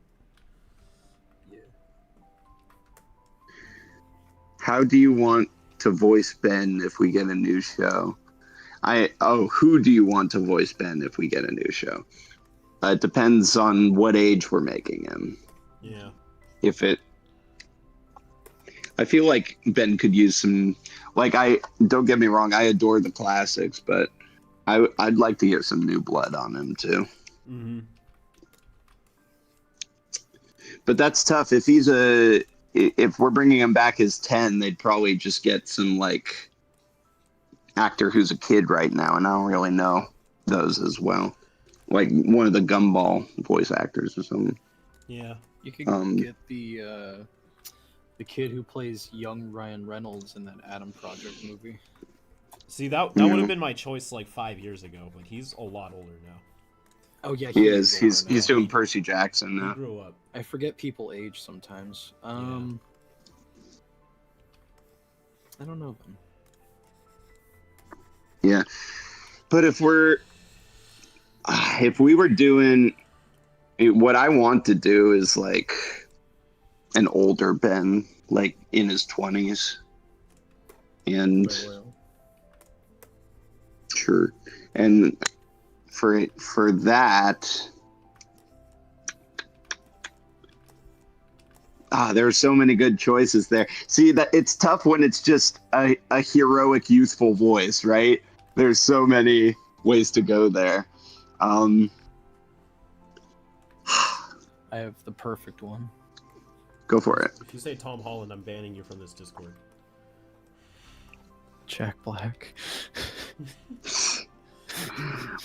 Yeah. How do you want to voice Ben if we get a new show? Who do you want to voice Ben if we get a new show? It depends on what age we're making him. Yeah. I feel like Ben could use some, like, don't get me wrong, I adore the classics, but I'd like to get some new blood on him too. Mm-hmm. But that's tough. If we're bringing him back as 10, they'd probably just get some, like, actor who's a kid right now, and I don't really know those as well. Like one of the Gumball voice actors or something. Yeah. You could get the kid who plays young Ryan Reynolds in that Adam Project movie. See, that would have been my choice like 5 years ago, but he's a lot older now. Oh yeah, he is. He's doing Percy Jackson now. He grew up. I forget people age sometimes. I don't know them. Yeah, but if we were doing what I want to do is like an older Ben, like in his 20s, and sure, and for that, there are so many good choices there. See, that it's tough when it's just a heroic, youthful voice, right? There's so many ways to go there. I have the perfect one. Go for it. If you say Tom Holland, I'm banning you from this Discord. Jack Black.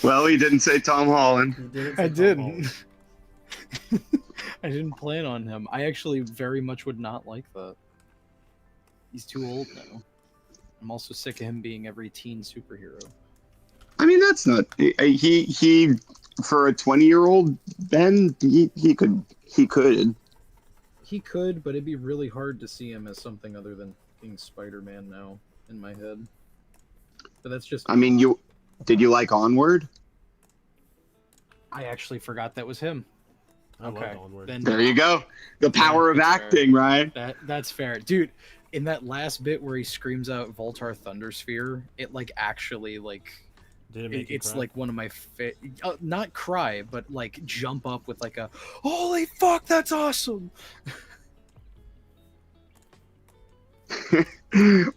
Well, he didn't say Tom Holland. I didn't. I didn't plan on him. I actually very much would not like that. He's too old now. I'm also sick of him being every teen superhero. I mean, that's not he for a 20-year-old Ben. He could. He could, but it'd be really hard to see him as something other than being Spider-Man now in my head. But that's just. I mean, did you like Onward? I actually forgot that was him. I love Onward. Then there you go. The power of acting, right? That's fair, dude. In that last bit where he screams out Voltar Thundersphere, it like actually like. Did it make you it's cry? like one of my not cry, but like jump up with like a holy fuck, that's awesome.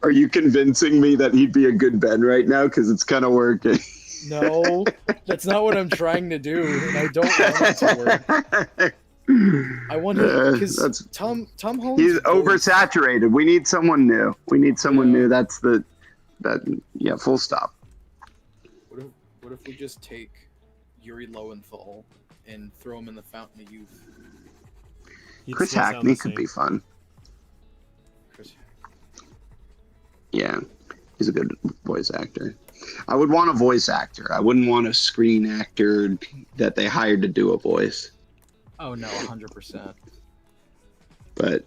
Are you convincing me that he'd be a good Ben right now? Because it's kind of working. No, that's not what I'm trying to do, and I don't want it to work. I want to because Tom Holland. He's oversaturated. We need someone new. New. That's full stop. What if we just take Yuri Lowenthal and throw him in the Fountain of Youth? Chris Hackney could be fun. Yeah, he's a good voice actor. I would want a voice actor. I wouldn't want a screen actor that they hired to do a voice. Oh no, 100%. But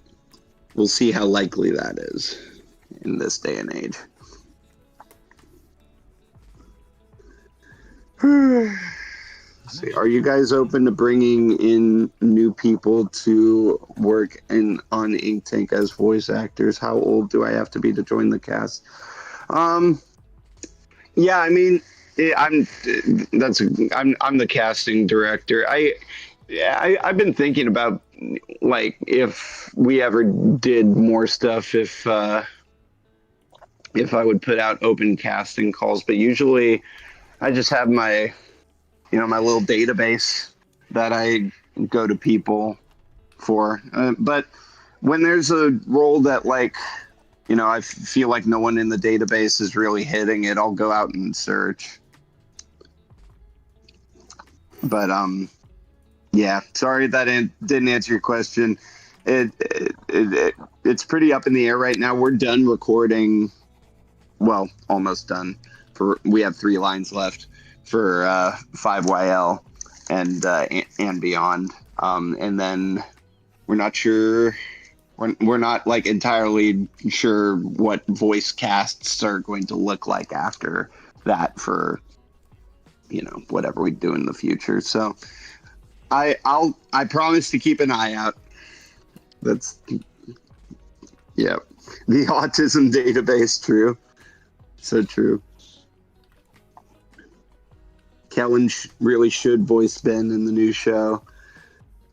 we'll see how likely that is in this day and age. See, are you guys open to bringing in new people to work on Ink Tank as voice actors? How old do I have to be to join the cast? Yeah, I mean, I'm the casting director. I've been thinking about like if we ever did more stuff, if I would put out open casting calls, but usually I just have my little database that I go to people for. But when there's a role that like, I feel like no one in the database is really hitting it, I'll go out and search. But yeah, sorry that didn't answer your question. It's pretty up in the air right now. We're done recording. Well, almost done. We have 3 lines left, for 5YL and beyond. And then we're not sure. We're not like entirely sure what voice casts are going to look like after that for whatever we do in the future. So I promise to keep an eye out. That's the autism database, true. So true. Kellen really should voice Ben in the new show.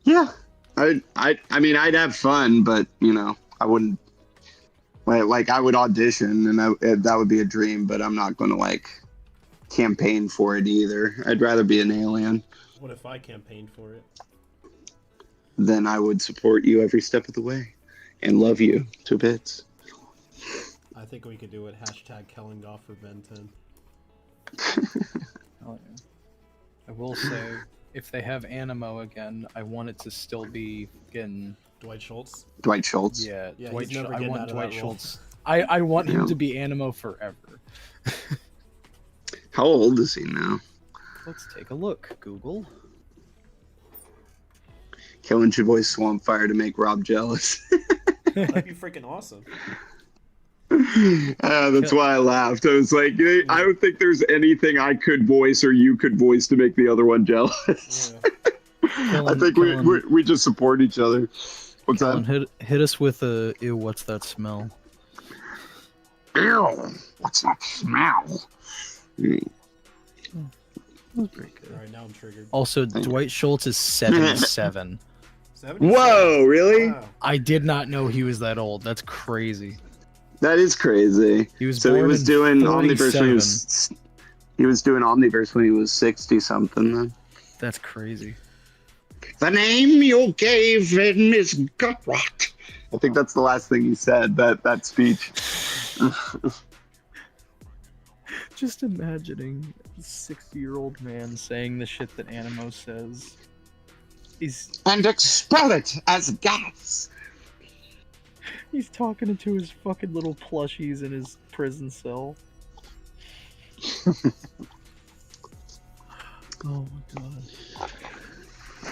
Yeah, I mean, I'd have fun, but I wouldn't. Like, I would audition, and that would be a dream. But I'm not going to like campaign for it either. I'd rather be an alien. What if I campaigned for it? Then I would support you every step of the way, and love you to bits. I think we could do it. Hashtag Kellengoff for Ben 10. Oh, yeah. I will say, if they have Animo again, I want it to still be getting Dwight Schultz. Dwight Schultz. Yeah, Yeah, Dwight he's never I getting want out of Dwight that role. Schultz. I want him to be Animo forever. How old is he now? Let's take a look. Google. Kellen should voice Swampfire to make Rob jealous. That'd be freaking awesome. That's why I laughed. I was like, I don't think there's anything I could voice or you could voice to make the other one jealous. Yeah. I think we just support each other. What's Kellen, that? hit us with a ew. What's that smell? Ew, what's that smell? That's pretty good. All right, now I'm triggered. Also, Dwight Schultz is 77. 77? Whoa, really? Wow. I did not know he was that old. That's crazy. That is crazy. He was So born he was in doing Omniverse when 47. he was doing Omniverse when he was 60 something then. That's crazy. The name you gave him is Gutrot. I think that's the last thing he said, that speech. Just imagining a 60-year-old man saying the shit that Animo says. And expel it as gas. He's talking into his fucking little plushies in his prison cell. Oh my god.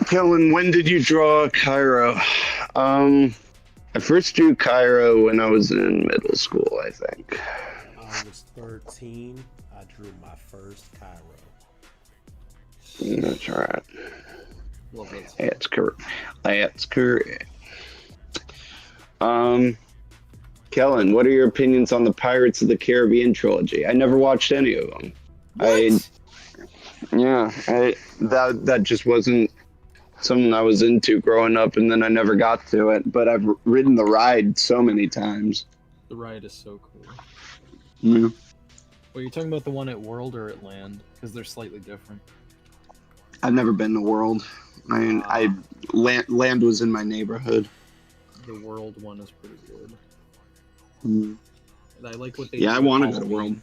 Kellen, when did you draw Cairo? I first drew Cairo when I was in middle school, I think. I was 13. I drew my first Cairo. That's right. Love it. That's correct. That's correct. Kellen, what are your opinions on the Pirates of the Caribbean trilogy? I never watched any of them. That just wasn't something I was into growing up, and then I never got to it. But I've ridden the ride so many times. The ride is so cool. Yeah. Well, you're talking about the one at World or at Land? Because they're slightly different. I've never been to World. I mean, land was in my neighborhood. The World one is pretty good. Mm. And I like what they Yeah, do I with want to go to Halloween. World.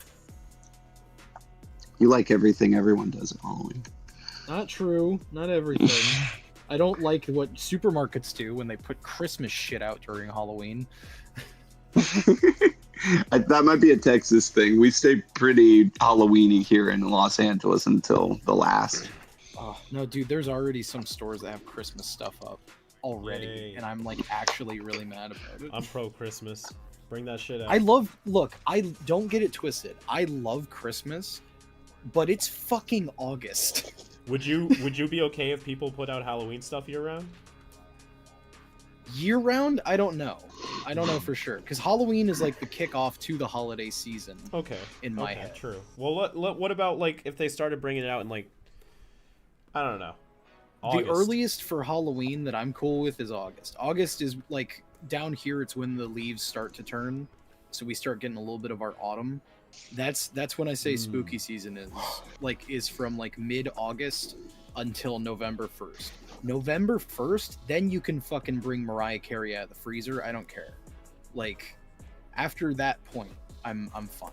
You like everything everyone does at Halloween. Not true. Not everything. I don't like what supermarkets do when they put Christmas shit out during Halloween. That might be a Texas thing. We stay pretty Halloweeny here in Los Angeles until the last. Oh, no, dude, there's already some stores that have Christmas stuff up already, Yay. and I'm like actually really mad about it. I'm pro Christmas. Bring that shit out. I don't get it twisted. I love Christmas, but it's fucking August. Would you be okay if people put out Halloween stuff year round? Year round? I don't know. I don't know for sure, because Halloween is like the kickoff to the holiday season. Okay. In my head. True. Well, what about like if they started bringing it out in like, I don't know, August? The earliest for Halloween that I'm cool with is August. August is like down here. It's when the leaves start to turn, so we start getting a little bit of our autumn. That's when I say spooky season is from like mid-August until November 1st. November 1st, then you can fucking bring Mariah Carey out of the freezer. I don't care. Like after that point, I'm fine.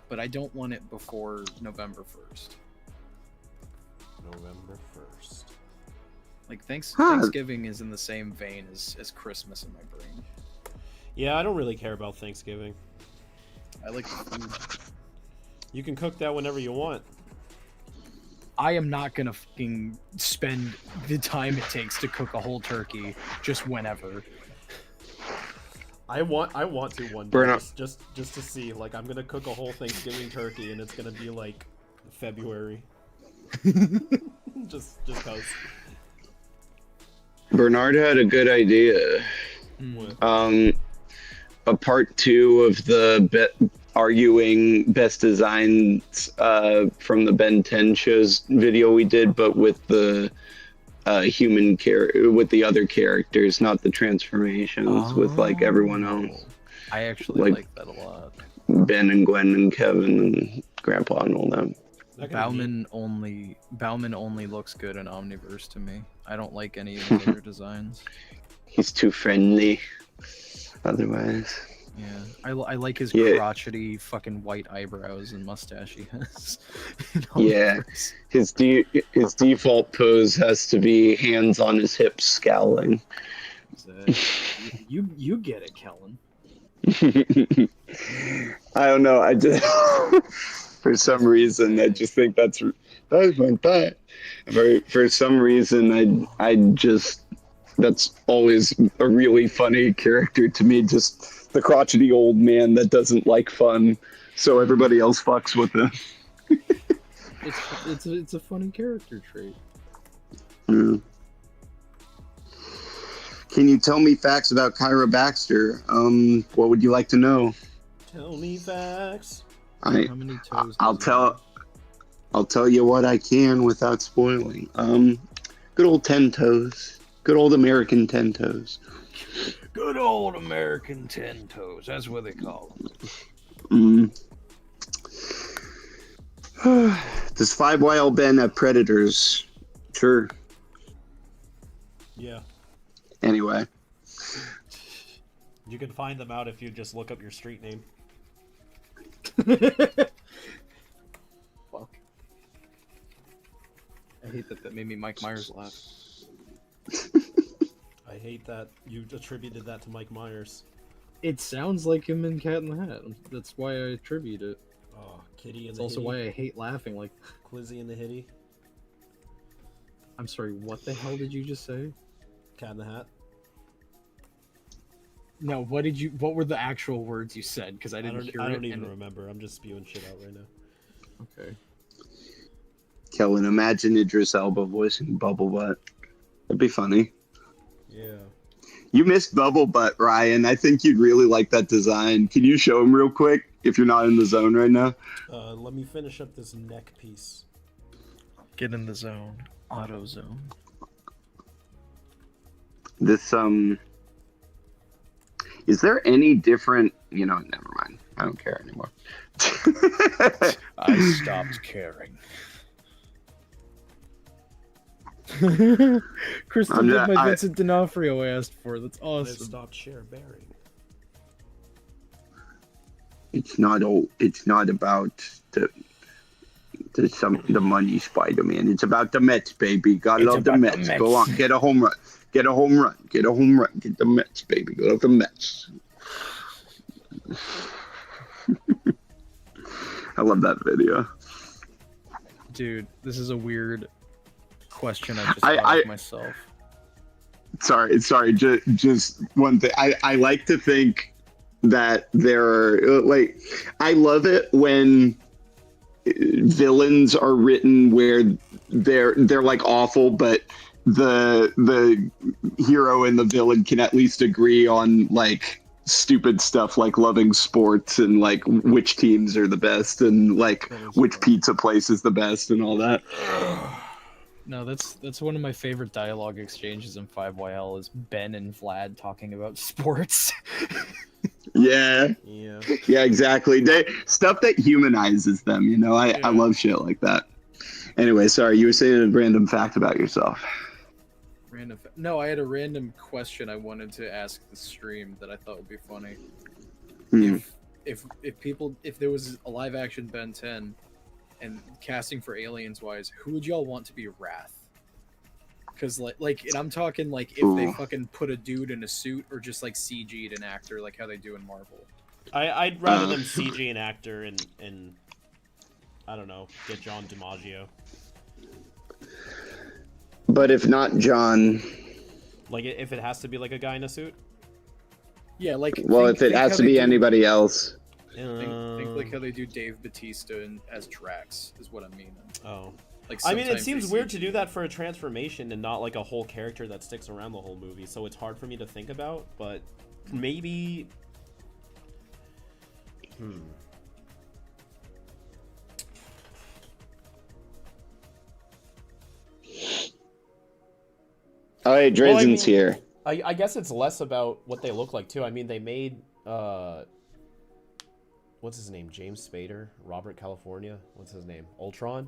But I don't want it before November 1st. November 1st. Like Thanksgiving is in the same vein as Christmas in my brain. Yeah, I don't really care about Thanksgiving. I like the food. You can cook that whenever you want. I am not gonna fucking spend the time it takes to cook a whole turkey just whenever. I want to one day Burn just to see. Like, I'm gonna cook a whole Thanksgiving turkey, and it's gonna be like February. just cause. Bernard had a good idea. What? A part 2 of the arguing best designs from the Ben 10 shows video we did, but with the with the other characters, not the transformations, with like everyone else. I actually like that a lot. Ben and Gwen and Kevin and Grandpa and all them. Bauman only looks good in Omniverse to me. I don't like any of his other designs. He's too friendly. Otherwise. Yeah, I like his crotchety fucking white eyebrows and mustache he has. Yeah, his default pose has to be hands on his hips, scowling. You get it, Kellen. I don't know. I just for some reason I just think that's my thought. For some reason I just that's always a really funny character to me. Just the crotchety old man that doesn't like fun, so everybody else fucks with him. It's a funny character trait. Mm. Can you tell me facts about Kyra Baxter? What would you like to know? Tell me facts. How many toes? I'll tell you what I can without spoiling. Good old 10 toes. Good old American 10 toes. Good old American 10 toes. That's what they call them. Does 5YL Ben have predators? Sure. Yeah. Anyway. You can find them out if you just look up your street name. Fuck. I hate that made me Mike Myers laugh. I hate that you attributed that to Mike Myers. It sounds like him in Cat in the Hat. That's why I attribute it. Oh, Kitty and It's the also Hitty. why I hate laughing. Like Quizzy and the Hitty. I'm sorry. What the hell did you just say? Cat in the Hat. No. What were the actual words you said? Because I didn't hear it. I don't even remember. I'm just spewing shit out right now. Okay. Kellen, imagine Idris Elba voicing Bubble Butt. That'd be funny. Yeah. You missed Bubble Butt, Ryan. I think you'd really like that design. Can you show him real quick if you're not in the zone right now? Let me finish up this neck piece. Get in the zone. Auto zone. This is there any different? You know, never mind. I don't care anymore. I stopped caring. Crystal did my Vincent D'Onofrio I asked for. That's awesome. I've stopped share bearing. It's not about the money, Spider-Man. It's about the Mets, baby. Gotta love the Mets. Go on, get a home run. Get a home run. Get a home run. Get the Mets, baby. Go love the Mets. I love that video. Dude, this is a weird question I just thought of myself. Sorry. Just one thing. I like to think that there are like I love it when villains are written where they're like awful, but the hero and the villain can at least agree on like stupid stuff like loving sports and like which teams are the best and like which pizza place is the best and all that. No, that's one of my favorite dialogue exchanges in 5YL is Ben and Vlad talking about sports. Yeah, exactly. Stuff that humanizes them, you know. I love shit like that. Anyway, sorry, you were saying a random fact about yourself. No, I had a random question I wanted to ask the stream that I thought would be funny. If there was a live action Ben 10 and casting for aliens wise, who would y'all want to be Wrath? Because like, and I'm talking like if they fucking put a dude in a suit or just like CG'd an actor like how they do in Marvel. I'd rather them CG an actor and I don't know, get John DiMaggio. But if not John, Like if it has to be like a guy in a suit. Yeah, like well, if it think has how to they be do- anybody else. think like how they do Dave Bautista as Drax is what I mean. Oh. Like I mean, it sometimes seems they weird to CG. do that for a transformation and not like a whole character that sticks around the whole movie. So it's hard for me to think about, but maybe. Oh, hey, Well, I Drazen's mean- here. I guess it's less about what they look like too. I mean, they made what's his name? James Spader, Robert California. What's his name? Ultron.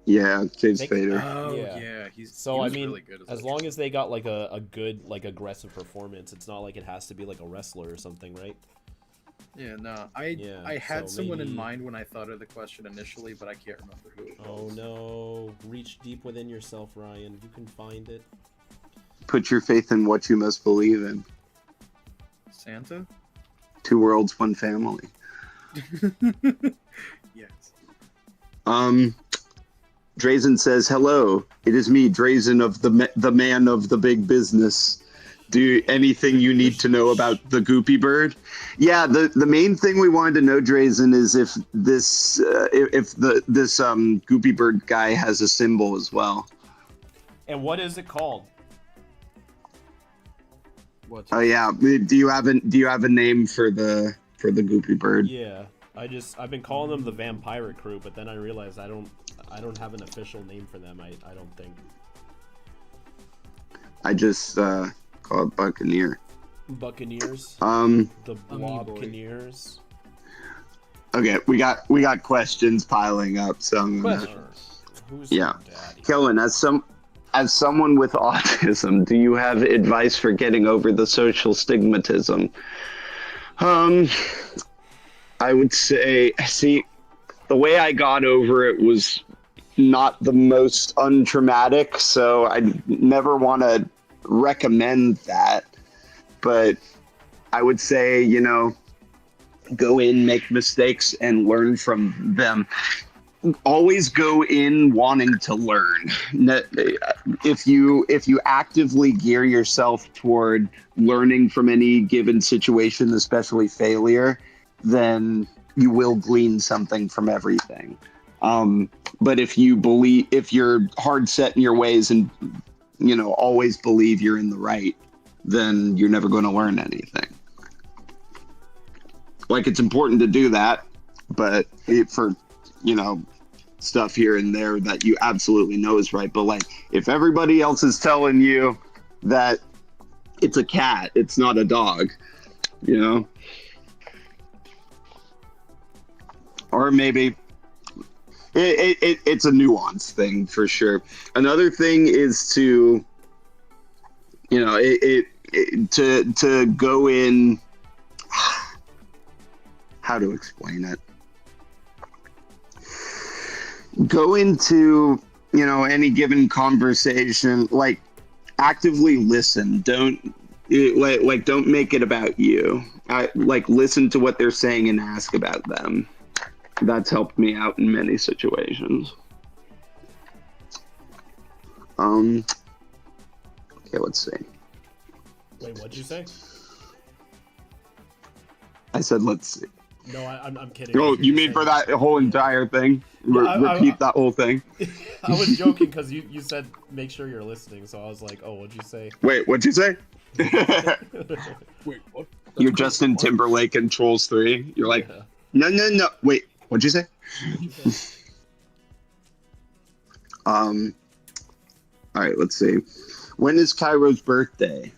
Yeah, James Make- Spader. Oh Yeah. yeah, he So I was mean, really good as Ultron. long as they got like a good like aggressive performance, it's not like it has to be like a wrestler or something, right? Yeah, no, Yeah, I had so someone maybe- in mind when I thought of the question initially, but I can't remember who it Oh was. no! Reach deep within yourself, Ryan. You can find it. Put your faith in what you must believe in. Santa? 2 worlds, 1 family. Yes. Drazen says, "Hello, it is me, Drazen of the man of the big business. Do anything you need to know about the Goopy Bird?" Yeah, the main thing we wanted to know, Drazen, is if this Goopy Bird guy has a symbol as well. And what is it called? What? Oh yeah, do you have a name for the Goopy Bird? Yeah, I've been calling them the Vampire Crew, but then I realized I don't have an official name for them. I don't think. I just call it Buccaneer. Buccaneers. Um. The Blobcaneers. Okay, we got questions piling up, so I'm gonna. Who's Yeah. your daddy? Kellen, as someone with autism, do you have advice for getting over the social stigmatism? I would say, see, the way I got over it was not the most untraumatic, so I never want to recommend that. But I would say, go in, make mistakes, and learn from them. Always go in wanting to learn. If you actively gear yourself toward learning from any given situation, especially failure, then you will glean something from everything. But if you're hard set in your ways and always believe you're in the right, then you're never going to learn anything. Like, it's important to do that, but for stuff here and there that you absolutely know is right. But like, if everybody else is telling you that it's a cat, it's not a dog, or maybe it's a nuance thing for sure. Another thing is to to go in. How to explain it? Go into any given conversation, like, actively listen. Don't don't make it about you. Listen to what they're saying and ask about them. That's helped me out in many situations. Okay, let's see. Wait, what'd you say? I said let's see. No, I'm kidding. Oh, you mean for that whole entire thing? Repeat that whole thing. I was joking because you said make sure you're listening, so I was like, oh, what'd you say? Wait, what'd you say? Wait, what? You're Justin Timberlake in Trolls 3. You're like, Yeah. no. Wait, what'd you say? All right, let's see. When is Cairo's birthday?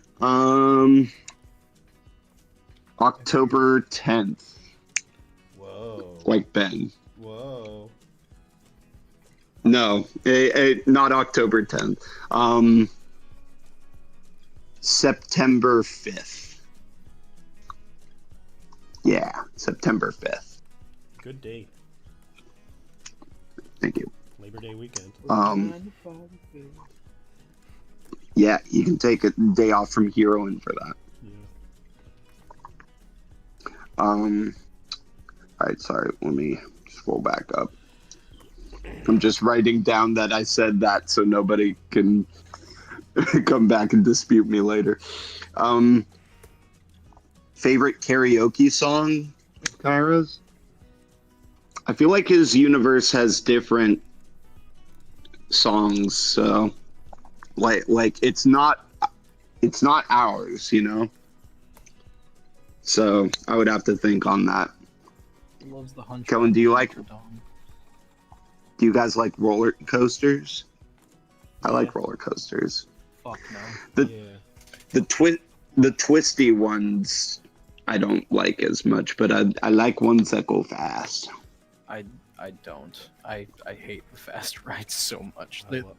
October 10th. Whoa. Like Ben. Whoa. No, not October 10th. September 5th. Yeah, September 5th. Good date. Thank you. Labor Day weekend. Yeah, you can take a day off from heroin for that. Yeah. All right, sorry, let me scroll back up. I'm just writing down that I said that so nobody can come back and dispute me later. Favorite karaoke song, Kyra's? I feel like his universe has different songs, so like it's not ours, you know. So I would have to think on that. He loves the hunch. Kellen, do you guys like roller coasters? I like roller coasters. Fuck no. The twisty ones I don't like as much, but I like ones that go fast. I don't. I hate the fast rides so much. I love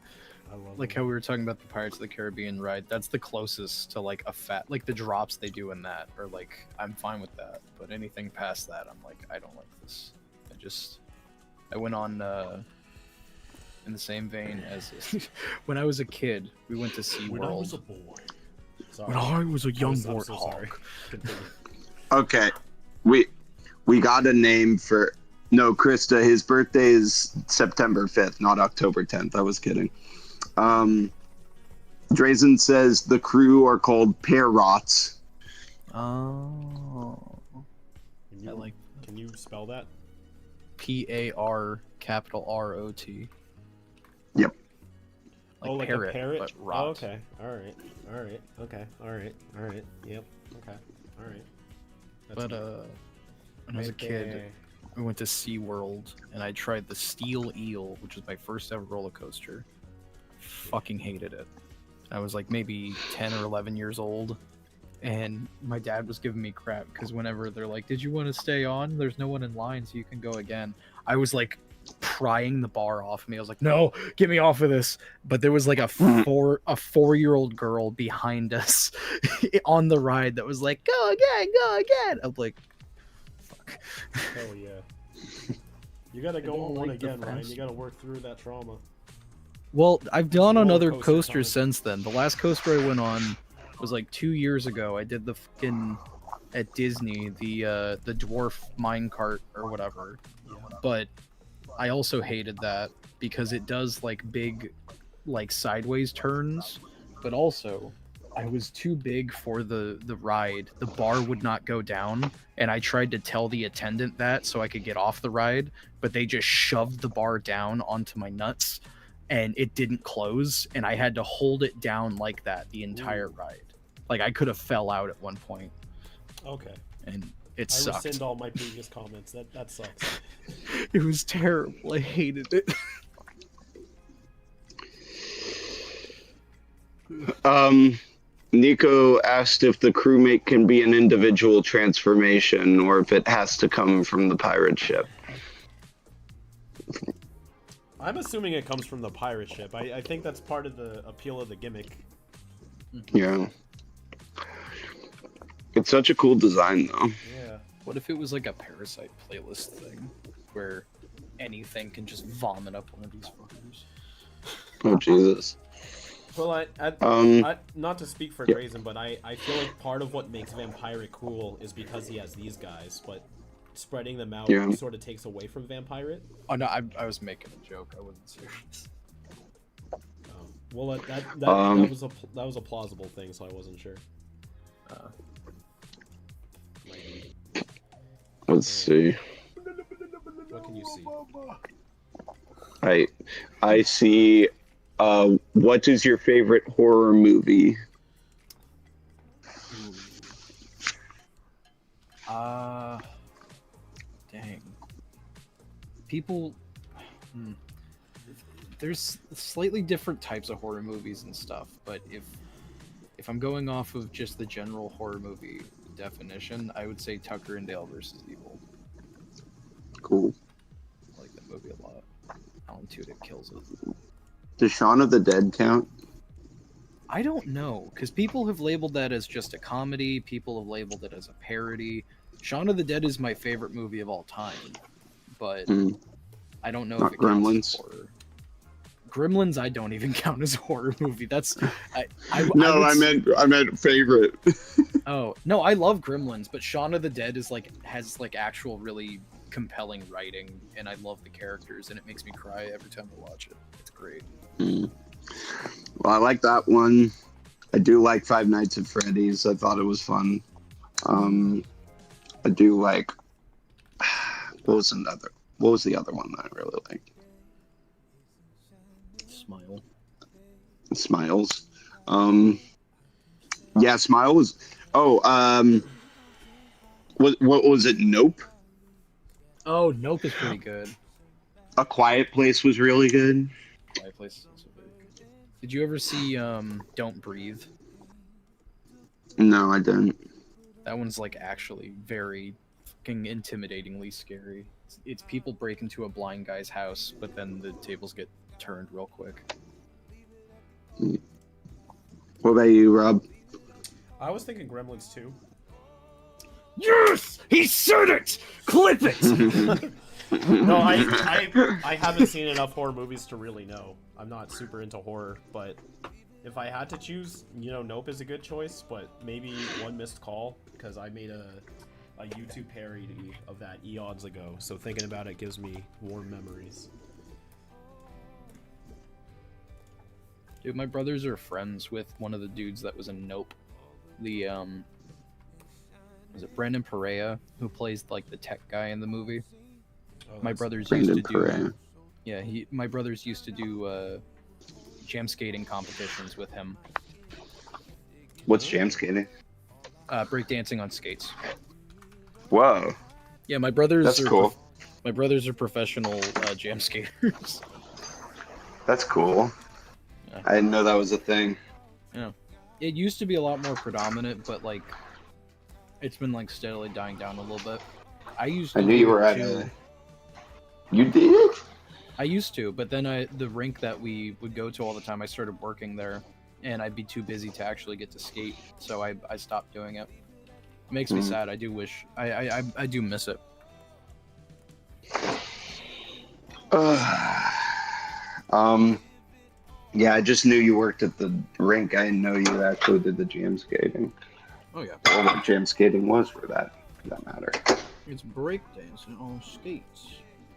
Like how we were talking about the Pirates of the Caribbean ride, that's the closest to like a like the drops they do in that, or like I'm fine with that. But anything past that, I'm like, I don't like this. I went on in the same vein as when I was a kid, we went to SeaWorld. When I was a boy. Sorry. When I was a young I'm warthog. so sorry. Continue. Okay, we got a name for. No, Krista, his birthday is September 5th, not October 10th. I was kidding. Drazen says the crew are called Parrots. Oh. I like. Can you spell that? PAR capital ROT. Yep. Like like parrot, a parrot? but rot. Oh, okay. Alright. Okay. Alright. Yep. Okay. Alright. But when I was a kid, we went to SeaWorld and I tried the Steel Eel, which was my first ever roller coaster. Fucking hated it. I was like maybe 10 or 11 years old, and my dad was giving me crap because whenever they're like, "Did you want to stay on? There's no one in line, so you can go again." I was like prying the bar off me. I was like, "No, get me off of this!" But there was like a 4-year-old girl behind us on the ride that was like, "Go again!" I'm like, "Fuck." Hell yeah. You gotta go on one again, Ryan. You gotta work through that trauma. Well, I've gone on Roller other coaster coasters time. since then. The last coaster I went on was like 2 years ago. I did the fucking at Disney, the dwarf minecart or whatever. But I also hated that because it does like big like sideways turns, but also I was too big for the ride. The bar would not go down, and I tried to tell the attendant that so I could get off the ride, but they just shoved the bar down onto my nuts, and it didn't close, and I had to hold it down like that the entire ride. Like I could have fell out at one point, Okay. and it I sucked. rescind all my previous comments. That sucks. It was terrible. I hated it. Nico asked if the crewmate can be an individual transformation or if it has to come from the pirate ship. I'm assuming it comes from the pirate ship. I think that's part of the appeal of the gimmick. Yeah. It's such a cool design, though. Yeah. What if it was like a Parasite playlist thing, where anything can just vomit up one of these fuckers? Oh, Jesus. Well, I not to speak for Drazen, but I feel like part of what makes Vampirate cool is because he has these guys, but spreading them out sort of takes away from Vampirate. Oh no, I was making a joke. I wasn't serious. Well, that was a plausible thing, so I wasn't sure. Let's see. What can you see? I see. What is your favorite horror movie? Dang. People. There's slightly different types of horror movies and stuff, but if I'm going off of just the general horror movie definition, I would say Tucker and Dale versus Evil. Cool. I like that movie a lot. Alan Tudyk kills it. Does Shaun of the Dead count? I don't know, because people have labeled that as just a comedy. People have labeled it as a parody. Shaun of the Dead is my favorite movie of all time, but I don't know Not if it counts Gremlins? as horror. Gremlins, I don't even count as a horror movie. That's I meant favorite. Oh no, I love Gremlins, but Shaun of the Dead is has actual really compelling writing, and I love the characters, and it makes me cry every time I watch it. It's great. Well, I like that one. I do like Five Nights at Freddy's. I thought it was fun. I do like. What was the other one that I really liked? Smiles. Yeah, Smile was. What was it? Nope. Oh, Nope is pretty good. A Quiet Place was really good. Quiet Place is also very good. Did you ever see Don't Breathe? No, I didn't. That one's like actually very fucking intimidatingly scary. It's people break into a blind guy's house, but then the tables get turned real quick. What about you, Rob? I was thinking Gremlins 2. Yes! He said it! Clip it! No, I haven't seen enough horror movies to really know. I'm not super into horror, but if I had to choose, Nope is a good choice, but maybe One Missed Call, because I made a YouTube parody of that eons ago, so thinking about it gives me warm memories. Dude, my brothers are friends with one of the dudes that was in Nope. The, was it Brandon Perea, who plays, like, the tech guy in the movie? Oh, My brothers Brandon used to Perea. do... Yeah, my brothers used to do, jam skating competitions with him. What's jam skating? Breakdancing on skates. Whoa, Yeah, my brothers that's are cool. my brothers are professional jam skaters. That's cool. Yeah. I didn't know that was a thing. Yeah. It used to be a lot more predominant, but like it's been like steadily dying down a little bit. I I knew knew you were at a. You did? I used to, but then the rink that we would go to all the time, I started working there, and I'd be too busy to actually get to skate, so I stopped doing it. It makes me sad. I do wish I do miss it. Yeah, I just knew you worked at the rink. I didn't know you actually did the jam skating. Oh yeah, Or what jam skating was for that matter. it's breakdancing on skates.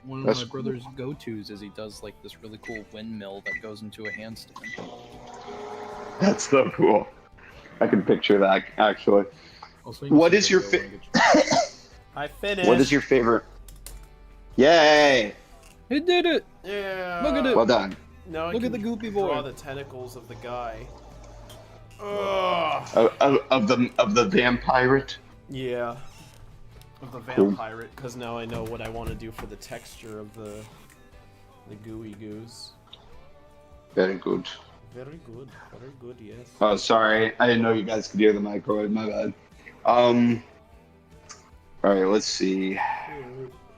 One of That's my brother's go-tos is he does like this really cool windmill that goes into a handstand. That's so cool. I can picture that actually. Also, What is your I finished. What is your favorite? Yay! He did it! Yeah. Look at it! Well done. Now I Look at can the goopy draw boy. the tentacles of the guy. Ugh. Of the vampire. Yeah. Of the vampire, because now I know what I want to do for the texture of the gooey goose. Very good. Very good. Very good, yes. Oh, sorry. I didn't know you guys could hear the microwave. My bad. All right, let's see.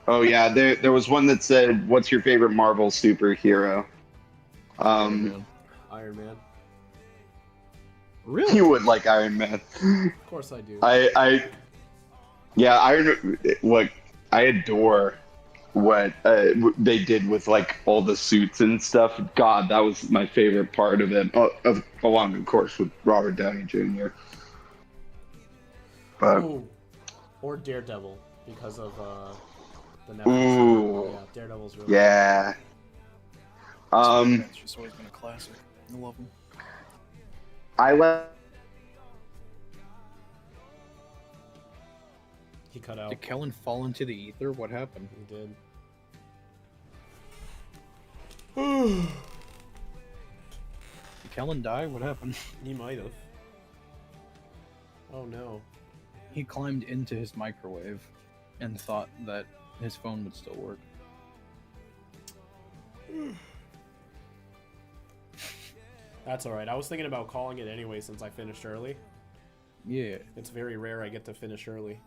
Oh yeah, there was one that said, "What's your favorite Marvel superhero?" Iron Man. Really? You would like Iron Man. Of course I do. Yeah, I adore what they did with like all the suits and stuff. God, that was my favorite part of it. Along, of course, with Robert Downey Jr. But Ooh. Or Daredevil, because of the Netflix. ooh, Yeah, Daredevil's really yeah. It's just always been a classic. I love him. I like. He cut out. Did Kellen fall into the ether? What happened? He did. Did Kellen die? What happened? He might have. Oh no. He climbed into his microwave and thought that his phone would still work. That's alright. I was thinking about calling it anyway since I finished early. Yeah. It's very rare I get to finish early.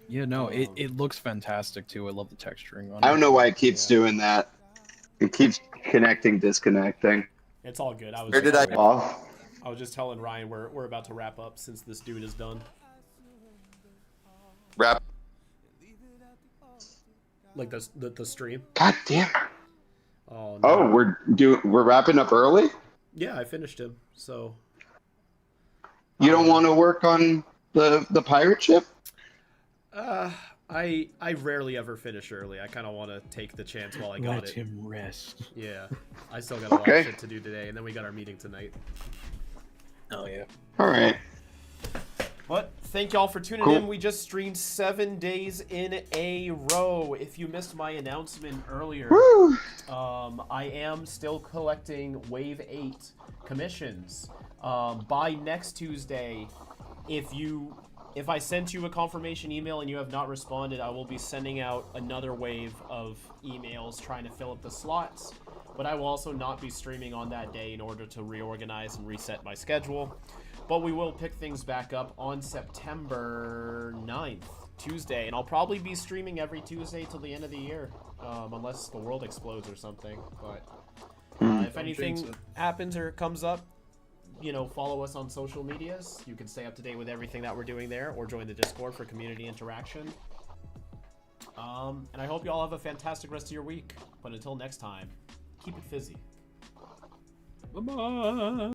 Yeah, no, it looks fantastic too. I love the texturing on it. I don't know why it keeps doing that. It keeps connecting, disconnecting. It's all good. I was Where did just, I off? I was just telling Ryan we're about to wrap up since this dude is done. Wrap. Like the stream. God damn. Oh no. Oh, we're wrapping up early. Yeah, I finished him. So You don't want to work on the pirate ship? I rarely ever finish early. I kind of want to take the chance while I got Let it. him rest. Yeah, I still got a lot of shit to do today, and then we got our meeting tonight. Oh yeah. All right. But thank y'all for tuning Cool. in. We just streamed 7 days in a row. If you missed my announcement earlier, Woo! I am still collecting Wave 8 commissions. By next Tuesday, if I sent you a confirmation email and you have not responded, I will be sending out another wave of emails trying to fill up the slots. But I will also not be streaming on that day in order to reorganize and reset my schedule. But we will pick things back up on September 9th, Tuesday. And I'll probably be streaming every Tuesday till the end of the year, unless the world explodes or something. But if anything happens or comes up, you know, follow us on social medias. You can stay up to date with everything that we're doing there, or join the Discord for community interaction. And I hope you all have a fantastic rest of your week. But until next time, keep it fizzy. Bye-bye.